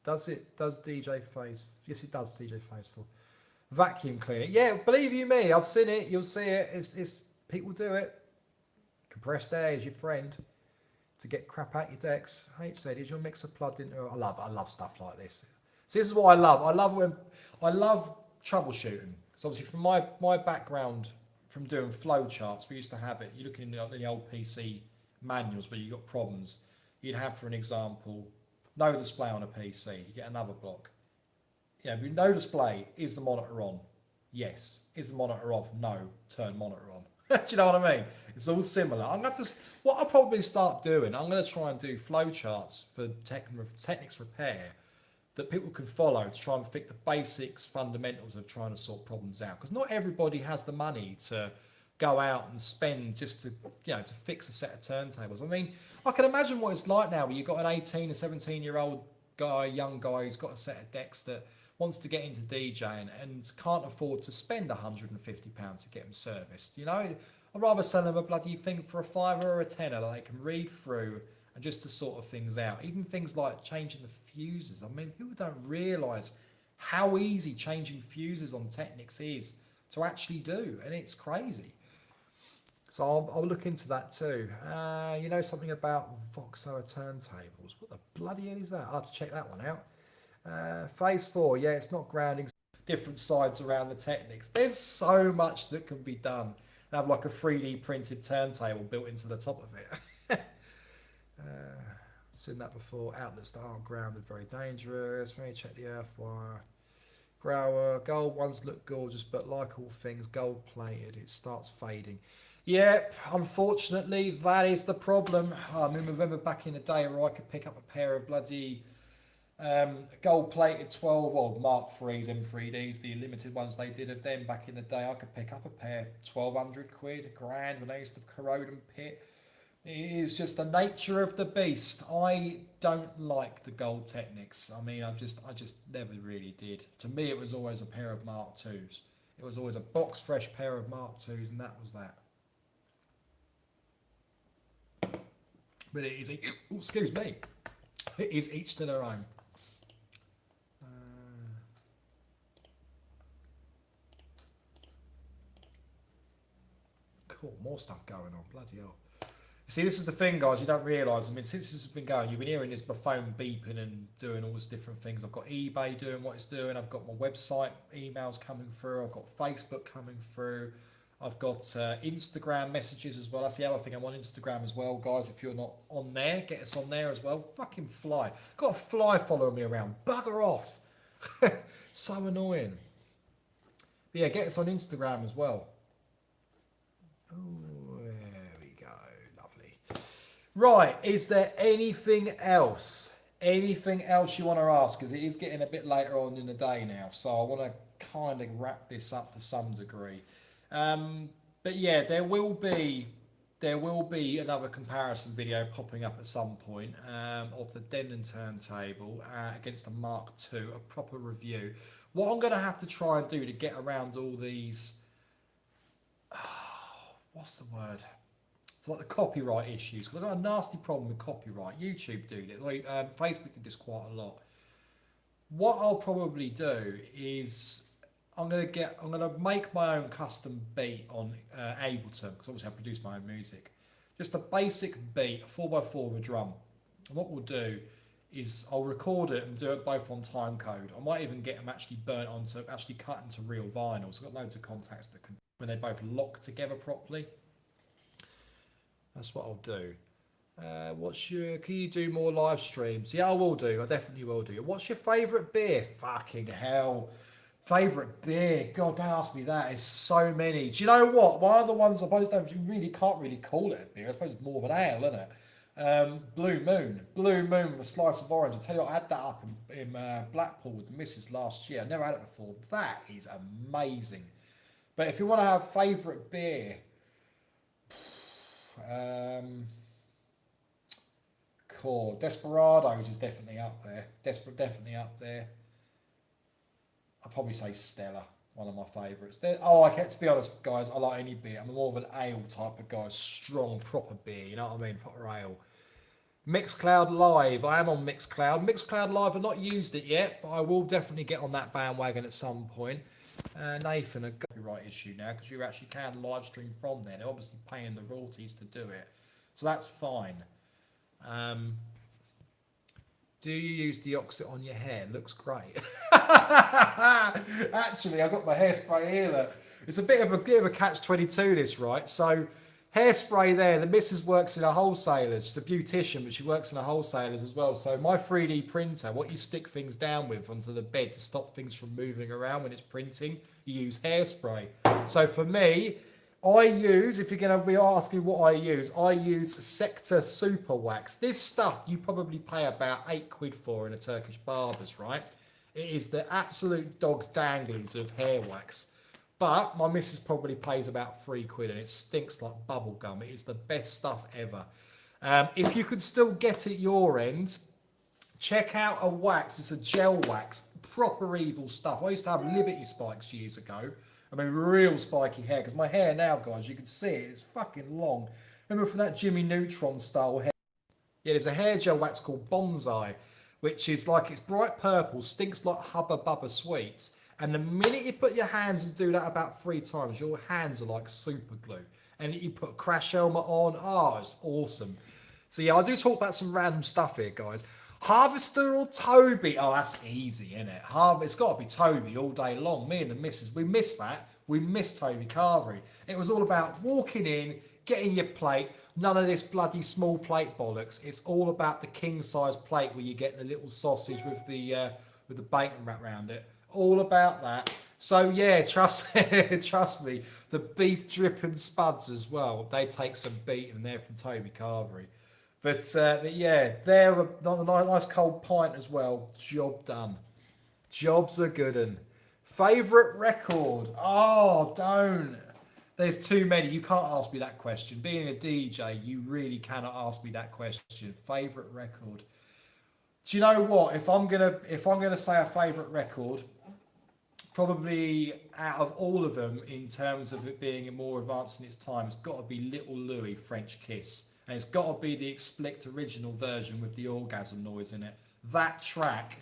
Does DJ Phase? Yes, it does. DJ Phase for vacuum cleaner. Yeah, believe you me, I've seen it. You'll see it. It's people do it. Compressed air is your friend to get crap out your decks. Hey, said, is your mixer plugged into? I love stuff like this. See, this is what I love. I love troubleshooting. So obviously, from my background, from doing flow charts, we used to have it. You're looking in the old PC manuals where you got problems. You'd have, for an example, no display on a PC. You get another block. Yeah, no display. Is the monitor on? Yes. Is the monitor off? No. Turn monitor on. Do you know what I mean? It's all similar. I'm gonna have to. What I'll probably start doing, I'm going to try and do flow charts for Technics repair that people can follow to try and fix the basics, fundamentals of trying to sort problems out. Because not everybody has the money to go out and spend just to, to fix a set of turntables. I mean, I can imagine what it's like now where you've got an 18 or 17-year-old guy, young guy who's got a set of decks that wants to get into DJing and can't afford to spend £150 to get them serviced. I'd rather sell them a bloody thing for a £5 or a £10 that they can read through and just to sort of things out. Even things like changing the fuses. I mean, people don't realise how easy changing fuses on Technics is to actually do, and it's crazy. So I'll look into that too. You know something about Voxo turntables? What the bloody hell is that? I'll have to check that one out. Phase 4, yeah, it's not grounding. Different sides around the Technics. There's so much that can be done. And have like a 3D printed turntable built into the top of it. Seen that before. Outlets that aren't grounded, very dangerous. Let me check the earth wire. Grower, gold ones look gorgeous, but like all things gold plated, it starts fading. Yep, unfortunately, that is the problem. I remember back in the day where I could pick up a pair of bloody gold plated 12 or Mark 3s, M3Ds, the limited ones they did of them back in the day. I could pick up a pair, 1,200 quid, £1,000 when they used to corrode and pit. It is just the nature of the beast. I don't like the gold Technics. I mean, I just never really did. To me, it was always a pair of Mark 2s. It was always a box fresh pair of Mark 2s, and that was that. But it is, excuse me, it is each to their own. Cool, more stuff going on, bloody hell. See, this is the thing, guys, you don't realise. I mean, since this has been going, you've been hearing this, my phone beeping and doing all these different things. I've got eBay doing what it's doing. I've got my website emails coming through. I've got Facebook coming through. I've got Instagram messages as well. That's the other thing. I'm on Instagram as well, guys. If you're not on there, get us on there as well. Fucking fly. Got a fly following me around. Bugger off. So annoying. But yeah, get us on Instagram as well. Oh, there we go. Lovely. Right. Is there anything else? Anything else you want to ask? Because it is getting a bit later on in the day now, so I want to kind of wrap this up to some degree. But yeah, there will be another comparison video popping up at some point of the Denon turntable against the Mark II, a proper review. What I'm going to have to try and do to get around all these, what's the word? It's like the copyright issues. Because I've got a nasty problem with copyright. YouTube do it. Like, Facebook did this quite a lot. What I'll probably do is I'm gonna make my own custom beat on Ableton, because obviously I produce my own music. Just a basic beat, a 4x4 with a drum. And what we'll do is I'll record it and do it both on time code. I might even get them actually actually cut into real vinyl. So I've got loads of contacts that can, when they both lock together properly. That's what I'll do. Can you do more live streams? Yeah, I will do. I definitely will do. What's your favourite beer? Fucking hell. Favourite beer? God, don't ask me that. It's so many. Do you know what? One of the ones I suppose you really can't really call it a beer. I suppose it's more of an ale, isn't it? Blue Moon. Blue Moon with a slice of orange. I tell you what, I had that up in Blackpool with the missus last year. I never had it before. That is amazing. But if you want to have favourite beer, cool. Desperados is definitely up there. Definitely up there. I'd probably say Stella, one of my favourites. To be honest, guys, I like any beer. I'm more of an ale type of guy, strong, proper beer. You know what I mean? Proper ale. Mixcloud Live. I am on Mixcloud. Mixcloud Live, I've not used it yet, but I will definitely get on that bandwagon at some point. Nathan, a copyright issue now, because you actually can live stream from there. They're obviously paying the royalties to do it, so that's fine. Do you use the oxide on your hair? Looks great. Actually, I've got my hairspray here. Look. It's a bit of a catch-22 this, right? So hairspray there, the missus works in a wholesaler's. She's a beautician, but she works in a wholesaler's as well. So my 3D printer, what you stick things down with onto the bed to stop things from moving around when it's printing, you use hairspray. So for me, I use, if you're going to be asking what I use Sector Super Wax. This stuff you probably pay about £8 for in a Turkish barber's, right? It is the absolute dog's danglies of hair wax. But my missus probably pays about £3 and it stinks like bubble gum. It is the best stuff ever. If you could still get it your end, check out a wax. It's a gel wax. Proper evil stuff. I used to have Liberty spikes years ago. I mean, real spiky hair. Because my hair now, guys, you can see it. It's fucking long. Remember from that Jimmy Neutron style hair? Yeah, there's a hair gel wax called Bonsai, which is like, it's bright purple, stinks like Hubba Bubba Sweets. And the minute you put your hands and do that about 3 times, your hands are like super glue. And you put a crash helmet on. Oh, it's awesome. So yeah, I do talk about some random stuff here, guys. Harvester or Toby? Oh, that's easy, isn't it? It's got to be Toby all day long. Me and the missus, we missed that. We missed Toby Carvery. It was all about walking in, getting your plate. None of this bloody small plate bollocks. It's all about the king size plate where you get the little sausage with the bacon wrap around it. All about that. So yeah, trust me, the beef dripping spuds as well. They take some beating. They're from Toby Carvery. But yeah, they're a nice cold pint as well. Job done. Job's a good un. Favourite record? Oh, don't. There's too many. You can't ask me that question. Being a DJ, you really cannot ask me that question. Favourite record? Do you know what? If I'm gonna say a favourite record, probably out of all of them, in terms of it being more advanced in its time, it's got to be Little Louis, French Kiss. And it's got to be the Explicit original version with the orgasm noise in it. That track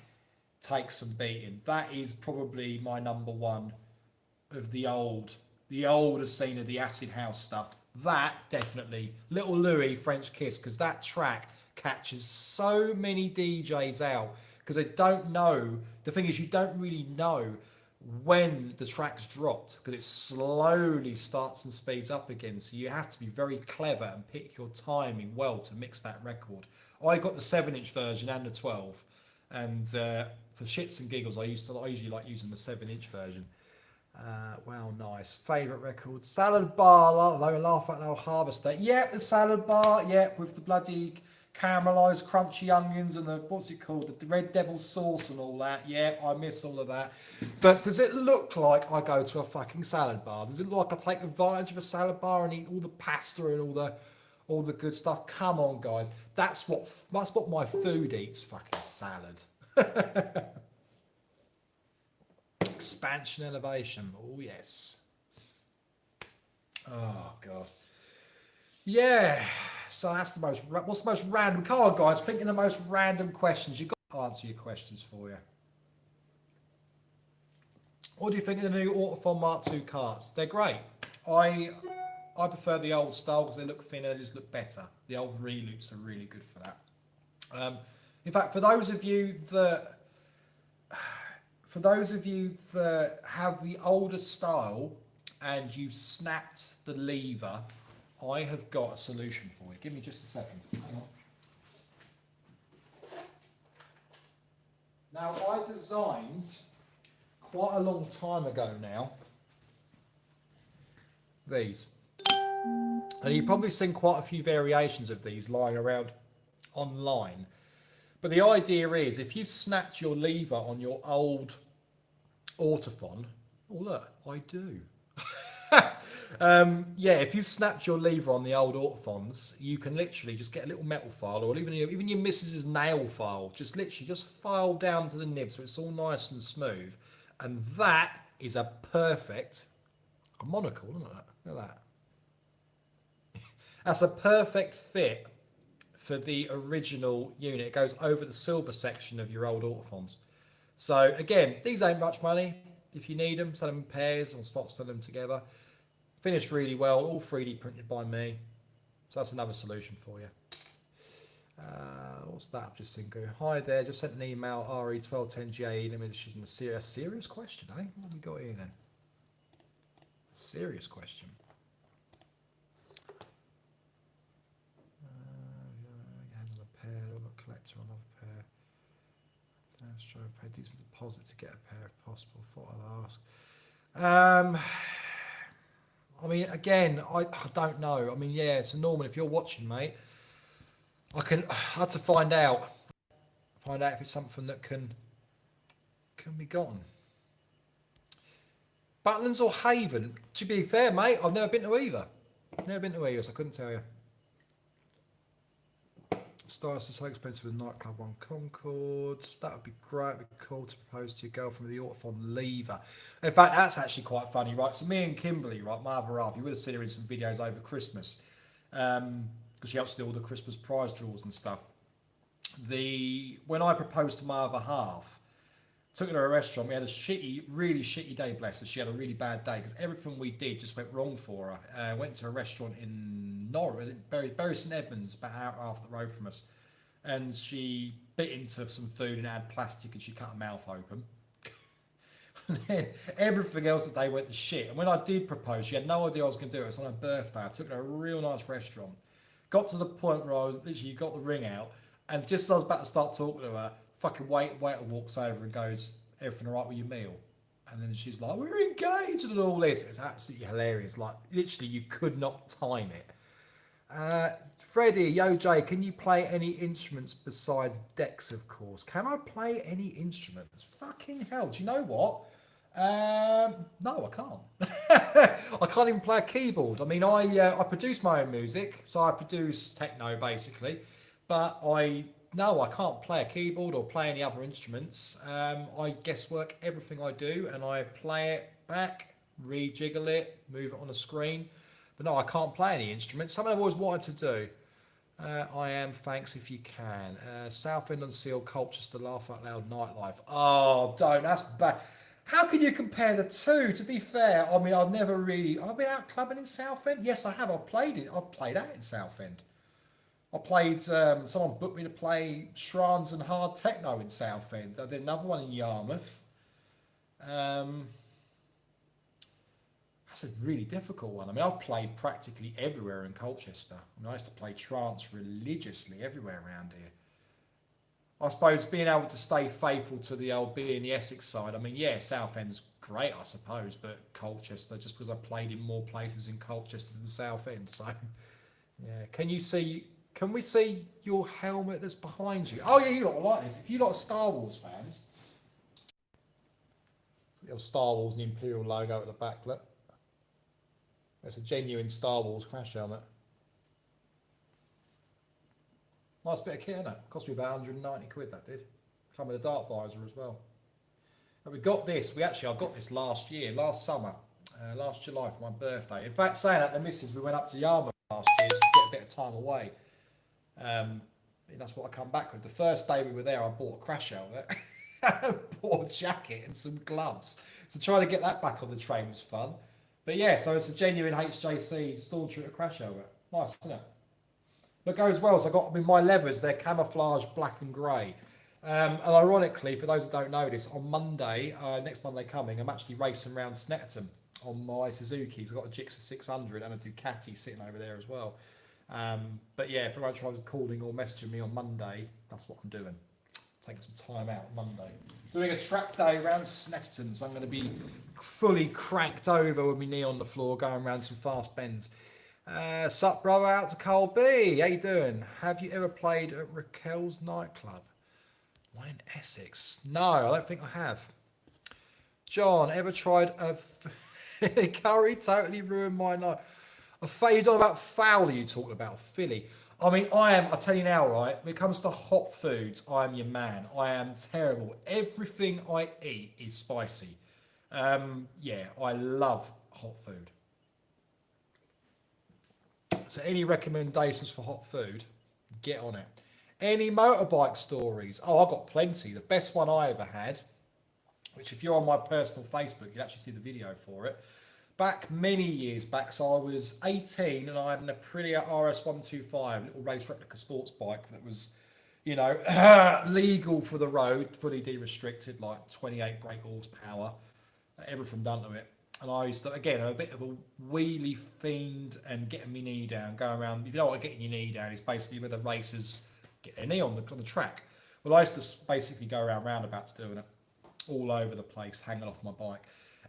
takes some beating. That is probably my number one of the older scene of the acid house stuff. That definitely. Little Louis, French Kiss, because that track catches so many DJs out because they don't know. The thing is, you don't really know when the track's dropped because it slowly starts and speeds up again, so you have to be very clever and pick your timing well to mix that record. I got the 7-inch version and the 12, and for shits and giggles I usually like using the 7-inch version. Well, nice. Favourite record? Salad Bar. Laugh at an old Harvester. Yep, the Salad Bar. Yep, with the bloody caramelised crunchy onions and the, what's it called, the red devil sauce and all that. Yeah, I miss all of that. But does it look like I go to a fucking salad bar? Does it look like I take advantage of a salad bar and eat all the pasta and all the good stuff? Come on, guys. That's what my food eats. Fucking salad. Expansion elevation. Oh yes. Oh god. Yeah. So that's the most. What's the most random? Come on, guys. Think of the most random questions. You've got to answer your questions for you. What do you think of the new Autofon Mark II carts? They're great. I prefer the old style because they look thinner. They just look better. The old reloops are really good for that. In fact, for those of you that have the older style and you've snapped the lever, I have got a solution for you. Give me just a second. Hang on. Now, I designed quite a long time ago now these. And you've probably seen quite a few variations of these lying around online. But the idea is, if you've snapped your lever on your old Autofon, oh look, I do. Yeah, if you've snapped your lever on the old Autofons, you can literally just get a little metal file, or even your missus's nail file, just literally just file down to the nib so it's all nice and smooth. And that is a perfect monocle, isn't it? Look at that. That's a perfect fit for the original unit. It goes over the silver section of your old Autofons. So again, these ain't much money. If you need them, sell them in pairs or start selling them together. Finished really well, all 3D printed by me. So that's another solution for you. What's that I've just seen go? Hi there, just sent an email, RE1210GAE, limited edition. A serious question, eh? What have we got here then? A serious question. Handle a pair, a collector, another pair. Stroke, pay decent deposit to get a pair if possible. Thought I'd ask. I mean, again, I don't know. I mean, yeah, it's a normal. If you're watching, mate, I had to find out if it's something that can be gotten. Butlins or Haven? To be fair, mate, I've never been to either. So I couldn't tell you. Stylist is so expensive with nightclub on Concord. That would be great. It'd be cool to propose to your girlfriend with the Autofon lever. In fact, that's actually quite funny, right? So me and Kimberly, right, my other half, you would have seen her in some videos over Christmas, because she helps do all the Christmas prize draws and stuff. When I proposed to my other half, took her to a restaurant. We had a really shitty day, bless her. She had a really bad day because everything we did just went wrong for her. Went to a restaurant in Norwich, Bury St Edmunds, about an hour and a half the road from us. And she bit into some food and it had plastic and she cut her mouth open. And then everything else that day went to shit. And when I did propose, she had no idea I was going to do it. It was on her birthday. I took her to a real nice restaurant. Got to the point where I was literally got the ring out. And just as I was about to start talking to her, fucking waiter walks over and goes, everything all right with your meal? And then she's like, we're engaged and all this. It's absolutely hilarious. Like, literally, you could not time it. Freddie, yo Jay, can you play any instruments besides decks, of course? Can I play any instruments? Fucking hell, do you know what? No, I can't. I can't even play a keyboard. I mean, I produce my own music, so I produce techno, basically. But I can't play a keyboard or play any other instruments. I guesswork everything I do, and I play it back, rejiggle it, move it on the screen. But no, I can't play any instruments. Something I've always wanted to do. I am, thanks if you can. Southend on Seal, Colchester, Laugh Out Loud, Nightlife. Oh, don't, that's bad. How can you compare the two? To be fair, I mean, I've been out clubbing in Southend? Yes, I have. I've played out in Southend. I played, someone booked me to play Shrines and Hard Techno in Southend. I did another one in Yarmouth. That's a really difficult one. I mean, I've played practically everywhere in Colchester. I mean, I used to play trance religiously everywhere around here. I suppose being able to stay faithful to the old being the Essex side. I mean, yeah, Southend's great, I suppose, but Colchester, just because I played in more places in Colchester than Southend. So, yeah. Can Can we see your helmet that's behind you? Oh yeah, you lot like this. If you lot are Star Wars fans, little Star Wars and the Imperial logo at the back, look. It's a genuine Star Wars crash helmet. Nice bit of kit, isn't it? Cost me about 190 quid, that did. Come with a dart visor as well. But we got this, I got this last summer, last July for my birthday. In fact, saying that, the missus, we went up to Yarmouth last year just to get a bit of time away. And that's what I come back with. The first day we were there, I bought a crash helmet, bought a jacket and some gloves. So trying to get that back on the train was fun. But yeah, so it's a genuine HJC Stormtrooper crash helmet. Nice, isn't it? But goes well. So I got my leathers, they're camouflage black and grey. And ironically, for those who don't know this, on Monday, next Monday coming, I'm actually racing around Snetterton on my Suzuki. So I've got a Gixxer 600 and a Ducati sitting over there as well. But yeah, if anyone tries calling or messaging me on Monday, that's what I'm doing. Taking some time out Monday. Doing a track day around Snetterton, so I'm going to be fully cranked over with my knee on the floor, going around some fast bends. Sup, brother, out to Cole B. How you doing? Have you ever played at Raquel's nightclub? Why in Essex? No, I don't think I have. John, ever tried a curry? Totally ruined my night. You talking about fowl? You talking about Philly? I mean, I tell you now, right, when it comes to hot foods, I am your man. I am terrible. Everything I eat is spicy. Yeah, I love hot food. So any recommendations for hot food, get on it. Any motorbike stories? Oh, I've got plenty. The best one I ever had, which if you're on my personal Facebook, you'll actually see the video for it. Back many years back, so I was 18 and I had an Aprilia RS125, little race replica sports bike that was, legal for the road, fully de-restricted, like 28 brake horsepower, everything done to it. And I used to, again, a bit of a wheelie fiend and getting my knee down, going around. If you know what getting your knee down is, basically where the racers get their knee on the track. Well, I used to basically go around roundabouts doing it, all over the place, hanging off my bike.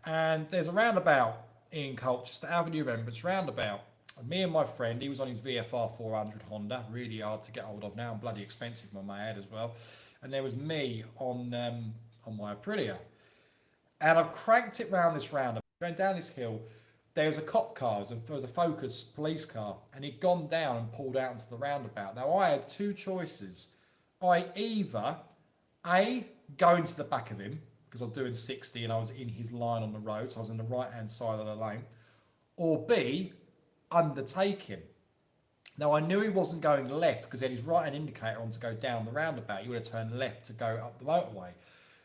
And there's a roundabout in Colchester, Avenue Remembrance roundabout. And me and my friend, he was on his VFR 400 Honda, really hard to get hold of now, and bloody expensive, I may add as well. And there was me on my Aprilia. And I've cranked it round this roundabout. Going down this hill, there was a cop car, there was a Focus police car, and he'd gone down and pulled out into the roundabout. Now, I had two choices. I either, A, go into the back of him, because I was doing 60 and I was in his line on the road, so I was on the right-hand side of the lane, or B, undertake him. Now, I knew he wasn't going left because he had his right-hand indicator on to go down the roundabout. He would have turned left to go up the motorway.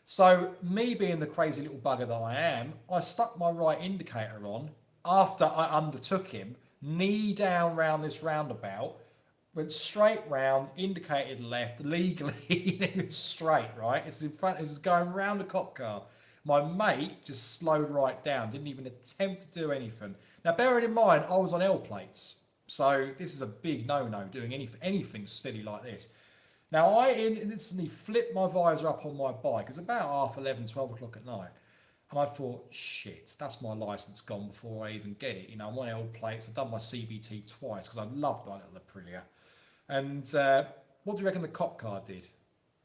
So, me being the crazy little bugger that I am, I stuck my right indicator on after I undertook him, knee down round this roundabout, went straight round, indicated left, legally, it was straight, right? It's in front, it was going round the cop car. My mate just slowed right down, didn't even attempt to do anything. Now, bearing in mind, I was on L plates, so this is a big no-no, doing anything silly like this. Now, I instantly flipped my visor up on my bike. It was about 11:30, 12 o'clock at night. And I thought, shit, that's my licence gone before I even get it. I'm on L plates. I've done my CBT twice because I loved my little Aprilia. And what do you reckon the cop car did?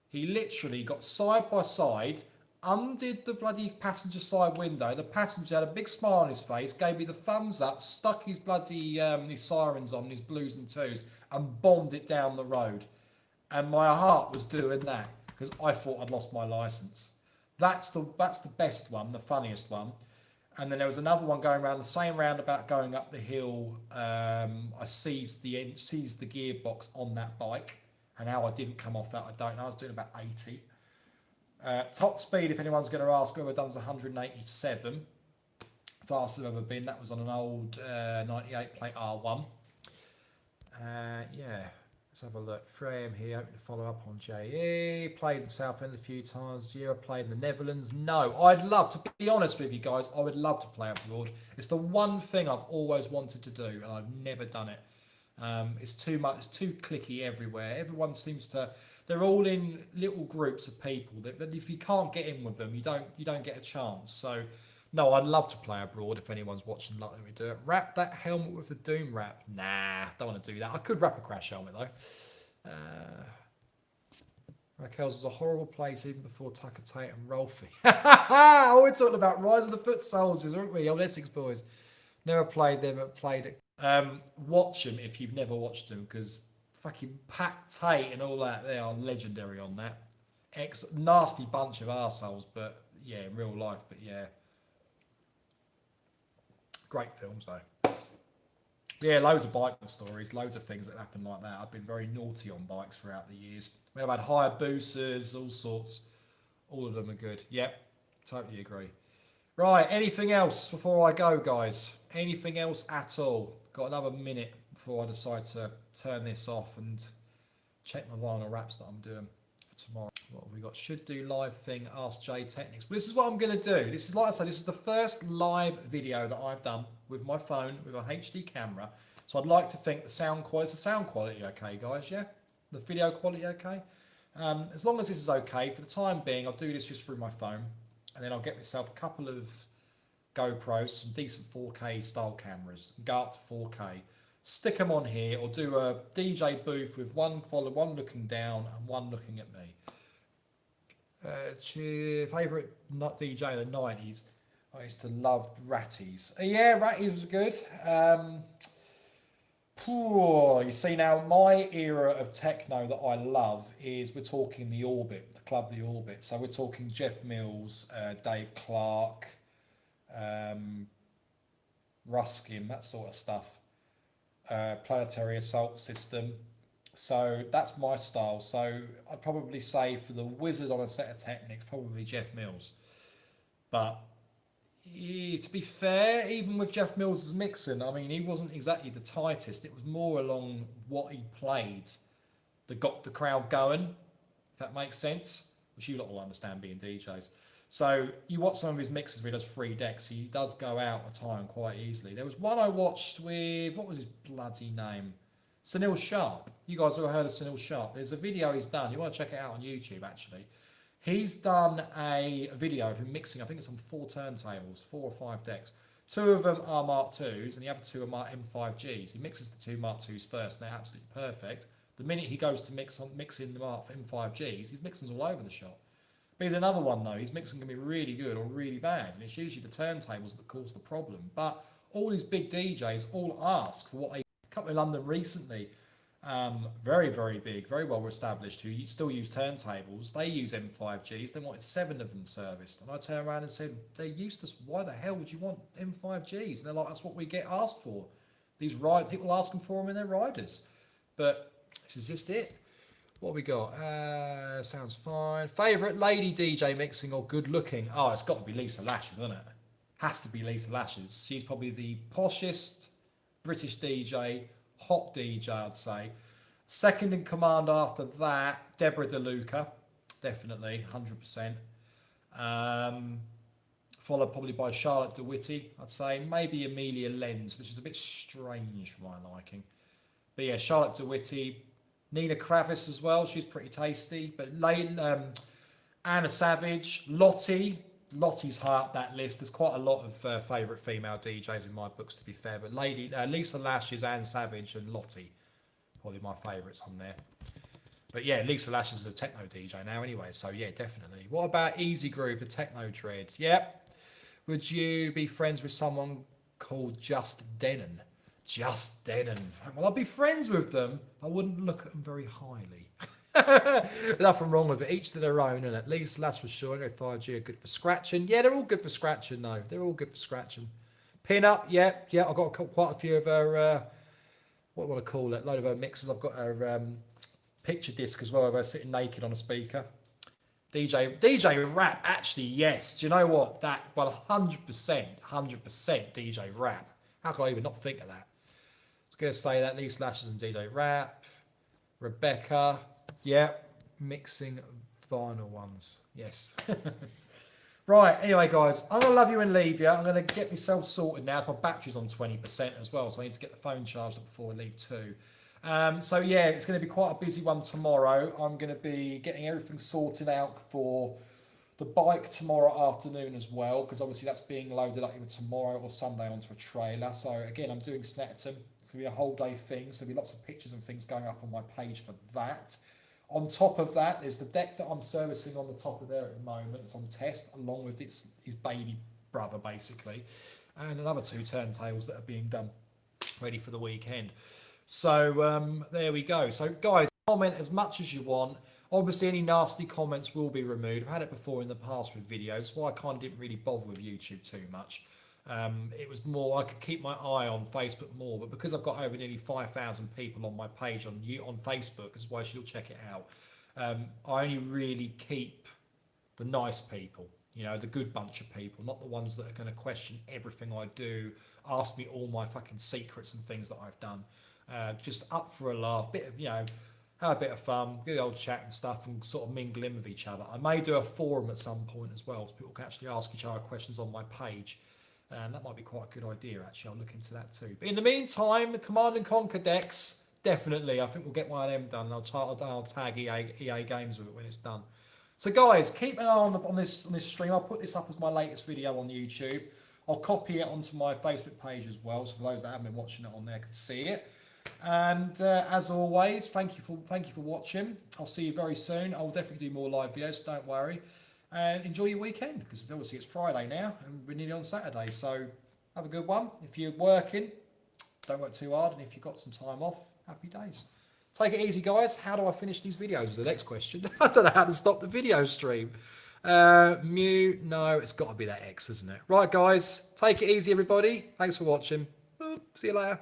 He literally got side by side, undid the bloody passenger side window. The passenger had a big smile on his face, gave me the thumbs up, stuck his bloody his sirens on, his blues and twos, and bombed it down the road. And my heart was doing that because I thought I'd lost my licence. That's the best one, the funniest one. And then there was another one going around the same roundabout, going up the hill. I seized the gearbox on that bike, and how I didn't come off that, I don't know. I was doing about 80. Top speed, if anyone's going to ask, whoever done was 187. Fastest I've ever been. That was on an old 98 plate R1. Yeah. Let's have a look. Frame here, hoping to follow up on JE. Played in Southend a few times. Yeah, I played in the Netherlands. No, I'd love to be honest with you guys. I would love to play abroad. It's the one thing I've always wanted to do, and I've never done it. It's too much. It's too cliquey everywhere. Everyone seems to. They're all in little groups of people. That if you can't get in with them, you don't get a chance. So No, I'd love to play abroad if anyone's watching. Let me do it. Wrap that helmet with the Doom wrap. Nah, don't want to do that. I could wrap a Crash helmet though. Raquel's was a horrible place even before Tucker Tate and Rolfie. Oh, we're talking about Rise of the Foot Soldiers, aren't we? Old Essex boys. Never played them, but played it. Watch them if you've never watched them, because fucking Pat Tate and all that, they are legendary on that. Nasty bunch of arseholes, but yeah, in real life, but yeah. Great films though. Yeah, loads of biking stories, loads of things that happen like that. I've been very naughty on bikes throughout the years. I mean, I've had Hayabusas, all sorts. All of them are good. Yep, totally agree. Right, anything else before I go, guys? Anything else at all? Got another minute before I decide to turn this off and check my vinyl wraps that I'm doing for tomorrow. What have we got? Should do live thing, ask J Technics. But this is what I'm going to do. This is, like I say, this is the first live video that I've done with my phone, with a HD camera. So I'd like to think the sound quality, is the sound quality okay, guys, yeah? The video quality okay? As long as this is okay, for the time being, I'll do this just through my phone. And then I'll get myself a couple of GoPros, some decent 4K style cameras, go up to 4K, stick them on here, or do a DJ booth with one looking down and one looking at me. Favourite DJ of the 90s? I used to love Ratties. Yeah, Ratties was good. You see now, my era of techno that I love is, we're talking the Orbit, the club The Orbit. So we're talking Jeff Mills, Dave Clark, Ruskin, that sort of stuff. Planetary Assault System. So that's my style. So I'd probably say for the wizard on a set of Technics, probably Jeff Mills. But to be fair, even with Jeff Mills' mixing, I mean, he wasn't exactly the tightest. It was more along what he played that got the crowd going, if that makes sense, which you lot will understand being DJs. So you watch some of his mixes where he does 3 decks. He does go out of time quite easily. There was one I watched with, what was his bloody name? Sunil Sharp. You guys have heard of Sunil Sharp. There's a video he's done. You want to check it out on YouTube, actually. He's done a video of him mixing, I think it's on 4 turntables, 4 or 5 decks. 2 of them are Mark IIs, and the other 2 are Mark M5Gs. He mixes the 2 Mark IIs first, and they're absolutely perfect. The minute he goes to mixing the Mark M5Gs, his mixing's all over the shop. But here's another one, though. His mixing can be really good or really bad, and it's usually the turntables that cause the problem. But all these big DJs all ask for what they... A couple in London recently, very, very big, very well established, who still use turntables. They use M5Gs. They wanted 7 of them serviced. And I turned around and said, they're useless. Why the hell would you want M5Gs? And they're like, that's what we get asked for. These people asking for them in their riders. But this is just it. What have we got? Sounds fine. Favourite lady DJ mixing or good looking? Oh, it's got to be Lisa Lashes, isn't it? Has to be Lisa Lashes. She's probably the poshest British DJ, hot DJ, I'd say. Second in command after that, Deborah DeLuca, definitely, 100%. Followed probably by Charlotte DeWitty, I'd say. Maybe Amelia Lenz, which is a bit strange for my liking. But yeah, Charlotte DeWitty. Nina Kravis as well, she's pretty tasty. But Anna Savage, Lottie. Lottie's high up that list. There's quite a lot of favourite female DJs in my books, to be fair. But Lisa Lashes, Anne Savage and Lottie, probably my favourites on there. But yeah, Lisa Lashes is a techno DJ now anyway, so yeah, definitely. What about Easy Groove, the techno dread? Yep. Would you be friends with someone called Just Denon? Just Denon. Well, I'd be friends with them. I wouldn't look at them very highly. Nothing wrong with it. Each to their own, and at least Lash for sure. 5G are good for scratching. Yeah, they're all good for scratching, though. They're all good for scratching. Pin up, yeah. I've got quite a few of her, what do I want to call it? A load of her mixes. I've got her picture disc as well of her sitting naked on a speaker. DJ rap, actually, yes. Do you know what? That, well, 100% DJ rap. How could I even not think of that? I was going to say that. These Lashes and DJ rap. Rebecca. Yeah. Mixing vinyl ones. Yes. Right. Anyway, guys, I'm going to love you and leave you. I'm going to get myself sorted now. My battery's on 20% as well, so I need to get the phone charged up before I leave too. So yeah, it's going to be quite a busy one tomorrow. I'm going to be getting everything sorted out for the the bike tomorrow afternoon as well, because obviously that's being loaded up either tomorrow or Sunday onto a trailer. So again, I'm doing Snetterton. It's going to be a whole day thing. So there'll be lots of pictures and things going up on my page for that. On top of that, there's the deck that I'm servicing on the top of there at the moment. It's on test, along with his baby brother, basically. And another 2 turntables that are being done, ready for the weekend. So there we go. So guys, comment as much as you want. Obviously, any nasty comments will be removed. I've had it before in the past with videos, why I kind of didn't really bother with YouTube too much. It was more, I could keep my eye on Facebook more, but because I've got over nearly 5,000 people on my page on Facebook, this is why you should check it out. I only really keep the nice people, you know, the good bunch of people, not the ones that are going to question everything I do, ask me all my fucking secrets and things that I've done. Just up for a laugh, bit of, you know, have a bit of fun, good old chat and stuff, and sort of mingle in with each other. I may do a forum at some point as well, so people can actually ask each other questions on my page. And that might be quite a good idea, actually. I'll look into that too. But in the meantime, the Command and Conquer decks, definitely. I think we'll get one of them done. I'll tag EA Games with it when it's done. So guys, keep an eye on this stream. I'll put this up as my latest video on YouTube. I'll copy it onto my Facebook page as well, so for those that haven't been watching it on there can see it. And as always, thank you for watching. I'll see you very soon. I'll definitely do more live videos, so don't worry. And enjoy your weekend, because obviously it's Friday now and we're nearly on Saturday. So have a good one. If you're working, don't work too hard. And if you've got some time off, happy days. Take it easy, guys. How do I finish these videos is the next question. I don't know how to stop the video stream. Mute. No, it's got to be that X, isn't it? Right, guys. Take it easy, everybody. Thanks for watching. See you later.